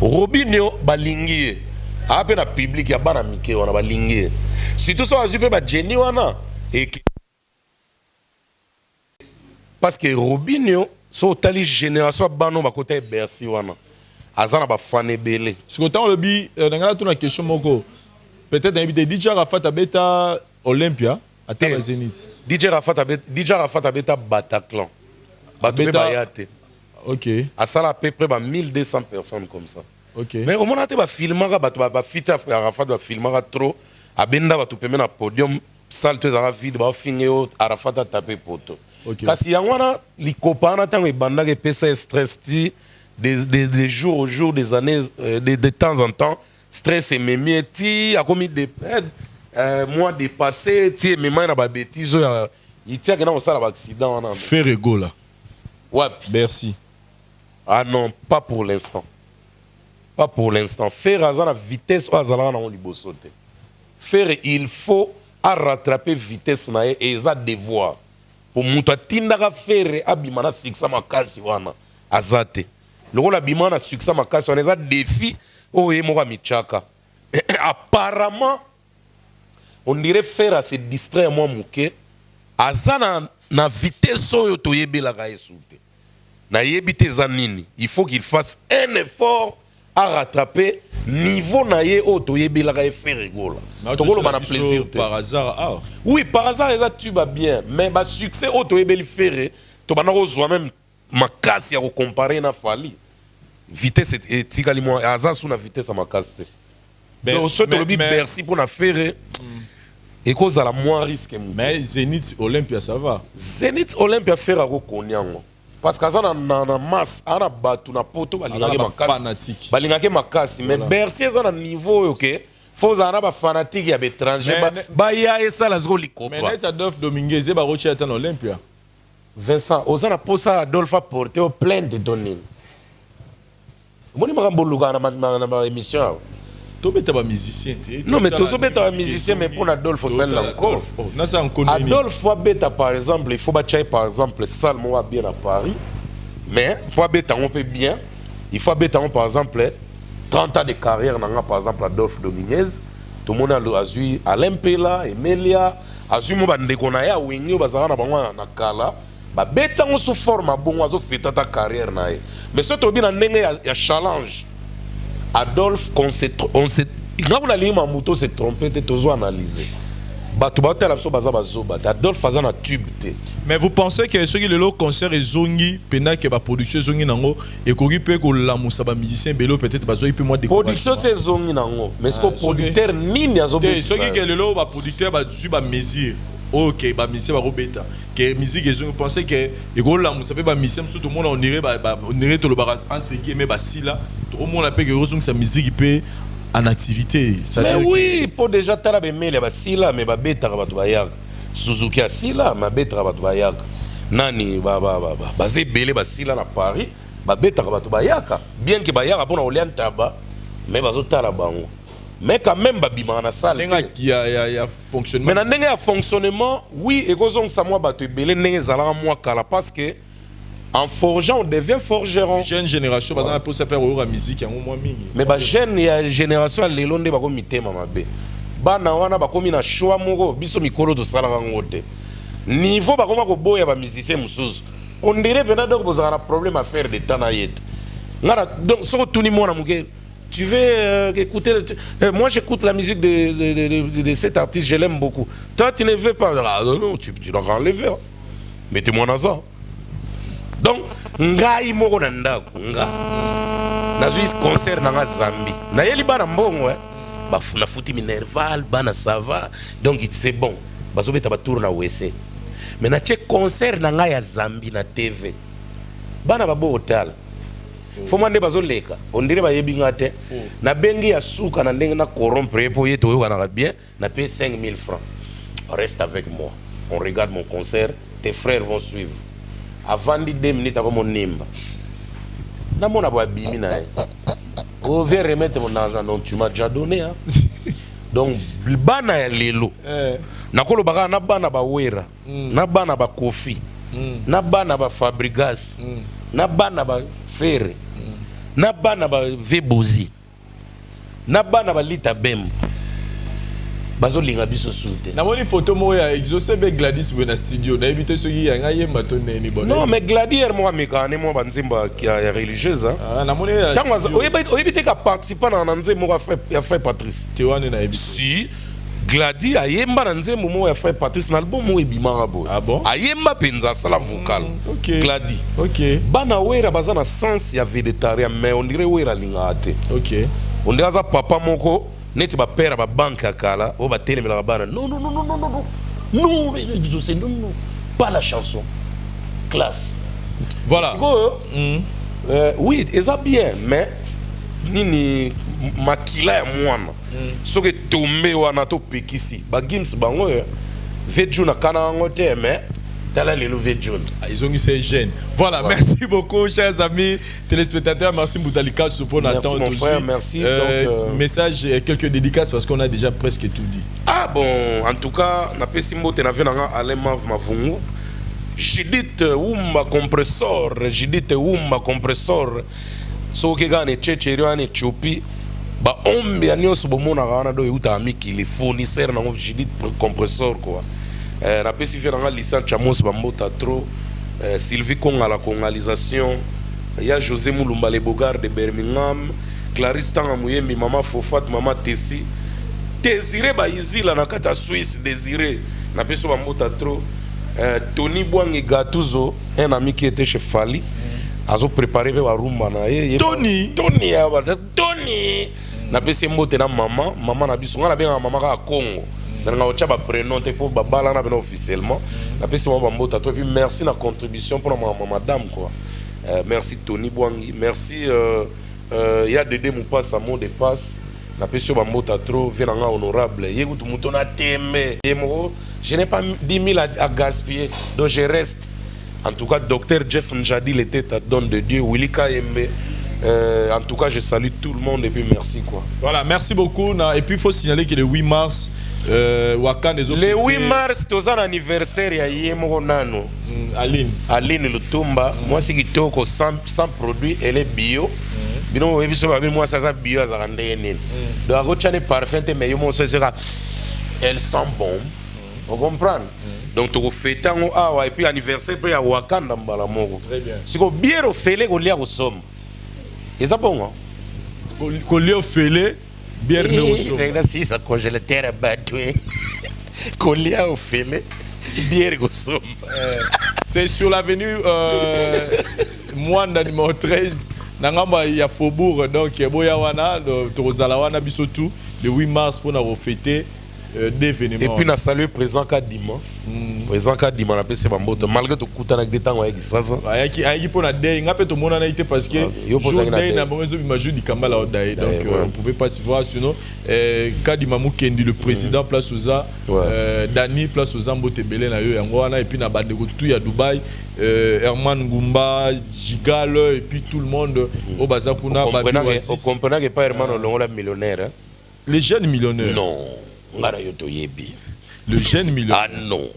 Robinho balingi. Après la public, il y a bana mike, on a balingi. Surtout soit azupé ba Jenny wana. Parce que Robinho, soit tali génération bano ba côté Bercy wana. Azana ba fané belé. Ce que le bi, dans la question moko. Peut-être invité DJ Rafat Abeta Olympia à Zénith. DJ Rafat Abeta Bataclan. Bataclan Bayate. OK. À ça à peu près 1200 personnes comme ça. OK. Mais au moment où tu filmera ba fita Rafat va filmera trop abenda va tout permettre na podium salte za vide ba finir Rafat a taper poto. OK. Parce qu'il y a wana li kopana tant e banda ke pesa stress ti des jours au jour des années de temps en temps. Stress et mémie, ti a commis des mois dépassé, ti mais moi na ba bêtise il tient que na on ça l'accident on a. Ferrego là. Ouais, merci. Ah non, pas pour l'instant. Pas pour l'instant. Faire à la vitesse ou à la on libosote. Faire il faut à rattraper vitesse na et ça devoir. Pour muta tindaka faire abimana siksa makasi wana azate. Le rôle abimana siksa makasi on a défi. Oh, et moi, Michaka. Apparemment, on dirait faire à se distraire, moi, Mouké. Azana, na vitesse, to yebe la gaïsoute. Na yebite zanini. Il faut qu'il fasse un effort à rattraper niveau na ye, to yebe la gaï faire rigolo. Donc, on a plaisir. Par hasard, ah. Oui, par hasard, tu vas bien. Mais, bah, succès, to yebe le faire, to bana ozwa même ma casse, ya comparer na fali. Vitesse et tigalimo hasard sous la vitesse à ma caste. Mais au soit le Bercy pour la faire et cause à la moins risque. Mais Zénith Olympia ça va. Zénith Olympia faire à reconnaître parce que ça na masse ana batu na poto balingake fanatique. Balingake makasi mais Bercy ça na niveau OK. Faut zana ba fanatique ya étranger ba ya esa la zgo likopa. Mais net Adolphe Dominguez ba rochi atan Olympia. Vincent ozana posa Adolphe a porté plein de données. Moni makambo luka na émission. Tu es un musicien. Non, mais tu es un musicien, mais pour Adolphe, c'est encore. Adolphe, par exemple, il faut battre par exemple, Salmo va bien à Paris. Mais pour Beta, on peut bien. Il faut Beta, par exemple, 30 ans de carrière, par exemple, Adolphe Dominguez. Tout le monde a vu Alain Pela, Emilia, a vu Mobandekona, Wingi, Bazana, Nakala. Beta, on se forme, bon, on fait ta carrière. Mais ce qui est bien, il y a challenge. Adolphe, on s'est trompé, tu as analysé. Adolphe faisait un tube. Mais vous pensez que ceux qui le concert et zongi, pendant que la production zongi nango et qu'on peut que la musaba musicien bélo peut-être pas zoï peut moi découvrir. Production c'est zongi nango, mais ce que producteur ni ni azo. Ceux qui le lo va producteur va dessus va mesure. OK, ba musicien va robeta. Que musique et zongi pensez que et que la musaba ba musicien tout le monde on irait tout le bar entre guillemets ba si là tout le monde appelle que zongi sa musique peut en activité. Mais oui, pour déjà tala bemele basila mais babeta bato bayaka. Suzuki asila mabeta bato bayaka. Nani bazé belé basila na Paris, babeta bato bayaka. Bien que bayaka pona oliantaba, mais bazo tala bango. Mais quand même babima na salle. Il y a fonctionnement. Mais dans le fonctionnement, oui, et quand on s'amoue bato belé n'est zala moi kala parce que en forgeant, on devient forgeron. Jeune génération, par exemple, pour ça faire la musique, il y a un moins mini. Mais la jeune génération, les longs de bakomi tema mabe. Bana wana bakomi na choix moko, biso mikolo to sala ngote. Niveau bakoma ko boya ba musicien musuzu. On dirait peut-être donc vous avez un problème à faire de temps na yet. Ngara donc so tout ni mona muke. Tu veux écouter moi j'écoute la musique de cet artiste, je l'aime beaucoup. Toi tu ne veux pas. Ah, non, tu dois enlever. Hein. Mettez-moi dans ça. Donc, ngai moko na ndako nga nazwi concert na Zambie na yeli bana mbongo bafuna futi minerval bana sava donc c'est bon bazobeta batour na wese mais na che concert na ya Zambie na TV bana babo hotel fo mande bazoleka on dirait ba yebi ngate na bengi ya suka na ndenge na corrompre po yeto yo na bien na paye 5000 francs. Reste avec moi, on regarde mon concert, tes frères vont suivre. Avant 2 minutes avant mon nimba. Dans mon abimi na. On vient remettre mon argent donc tu m'as déjà donné hein. Donc bana ya lelo. Na kolo baka na bana ba wera, na bana ba kofi, na bana ba Fabregas, na bana ba Ferre, na bana ba Vebozi, na bana ba Lita Bem. Bazo linga biso sute. Na moni photo moya exaucé be Gladys na studio. Na éviter ce qui y a ngaye matone ni bon. Non mais Gladys moi mekane moi banzimba qui est religieuse hein. Ah na moni. Tango oyebite ka participer na nzembo ya frère Patrice. Tewane na éviter. Si Gladys ayemba na nzembo mo ya frère Patrice na album mo ebima bo. Ah bon? Ayemba penza sala vocal. OK. Gladys. OK. Bana wera bazana sens ya végétarien mais on dirait wera lingate. OK. On dirait za papa moko net ba père ba banque akala o ba telemela bana non pas la chanson classe voilà oui eza bien mais nini makila ya mwana soki tombe wana to pekisi ba gims bango veju na kana ngote mais tala lelo veju ils ont eu ces gènes. Voilà, merci beaucoup chers amis téléspectateurs, merci Moutalika pour notre temps aussi. Merci. Message et quelques dédicaces parce qu'on a déjà presque tout dit. Ah bon, en tout cas, na pesi mbote na venanga Alema Mavungu. Judith Wumba compressor, Judith Wumba compressor. So ke gane checherio ane chopi. Ba ombi anyoso bomona gana do yuta amiki les fournisseurs na Judith compressor quoi. Na pesi venanga Lisan Chamos Bambota trop. Sylvie Konga la congalisation. Il y a José Moulumba les Bogards de Birmingham. Clarisse Tanga Mouyembi, Maman Fofat, Maman Tessi. Désiré Baizila na kata Suisse, Désiré. Na peso Bambota trop. Tony Bwangi Gattuso, un ami qui était chez Fali. Azo préparé ba rumba na ye. Tony. Na pesi mbote na maman, maman na biso ngana benga maman ka Congo. Dans le ba prénom pour babala na officiellement la personne va mbota toi puis merci la contribution pour madame quoi. Merci Tony Bwangi, merci il y a Dédé Moupassa mot de passe la personne va mbota trop venanga honorable yekutu mutona tembe yemo je n'ai pas 10 000 à gaspiller donc je reste en tout cas docteur Jeff Njadi le tête à don de Dieu Willy Kayembe. En tout cas je salue tout le monde et puis merci quoi. Voilà, merci beaucoup et puis il faut signaler que le 8 mars le 8 mars c'est un anniversaire ya Yemo Nano Aline Lutumba moi c'est kitoko sans produit elle est bio bino ebiso ba moi ça bio za ndene donc akochane parfum te mais yo sera elle sent bon vous comprenez donc tu fais tango awa et puis anniversaire pour ya Wakanda mbala moko très bien siko biero fele ko lia ko som eza bon ko lia fele bière ne osso. Si ça congélateur à batoué. Colia au filet. Bière osso. C'est sur l'avenue Mwanda numéro 13. Nangamba il y a Faubourg donc boya wana to zalawana bisotu le 8 mars pour na refêter d'événements. Et puis na saluer président Kadima. Président Kadima na pese bamboto malgré to kutana avec des temps avec ça. Ayaki pour na day ngapé to mona na été parce que jour day na bonzo bimaju di kambala o day donc on pouvait pas se voir sinon Kadima Mukendi le président place oza Dani place oza mbote belé na yo yango wana et puis na bande ko tout ya Dubaï Herman Ngumba Gigal et puis tout le monde au bazar kuna on comprenait que pas Herman Olongo la millionnaire. Les jeunes millionnaires. Non, ngara yo to yebi. Le jeune millionnaire. Ah non.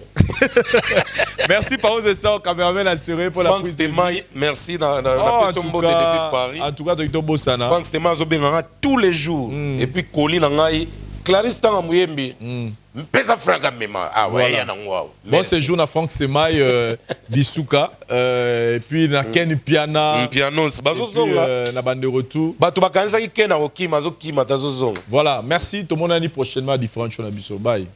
Merci par vos essais, caméraman assuré pour Franck la prise. Stema, merci dans la personne de Paris. En tout cas, Dr Bossana. Franck Stema zobenganga tous les jours. Et puis Koli nangai Clarisse Tanga Muyembi. Pesa franga mema. Ah ouais, ya nangwa. Bon séjour na Franck Stema d'Isuka et puis na Ken Piana. Piano, bazozonga na bande de retour. Bato bakanza ki Ken Okima zokima tazozonga. Voilà, merci tout le monde, à prochainement différentes choses na biso. Bye.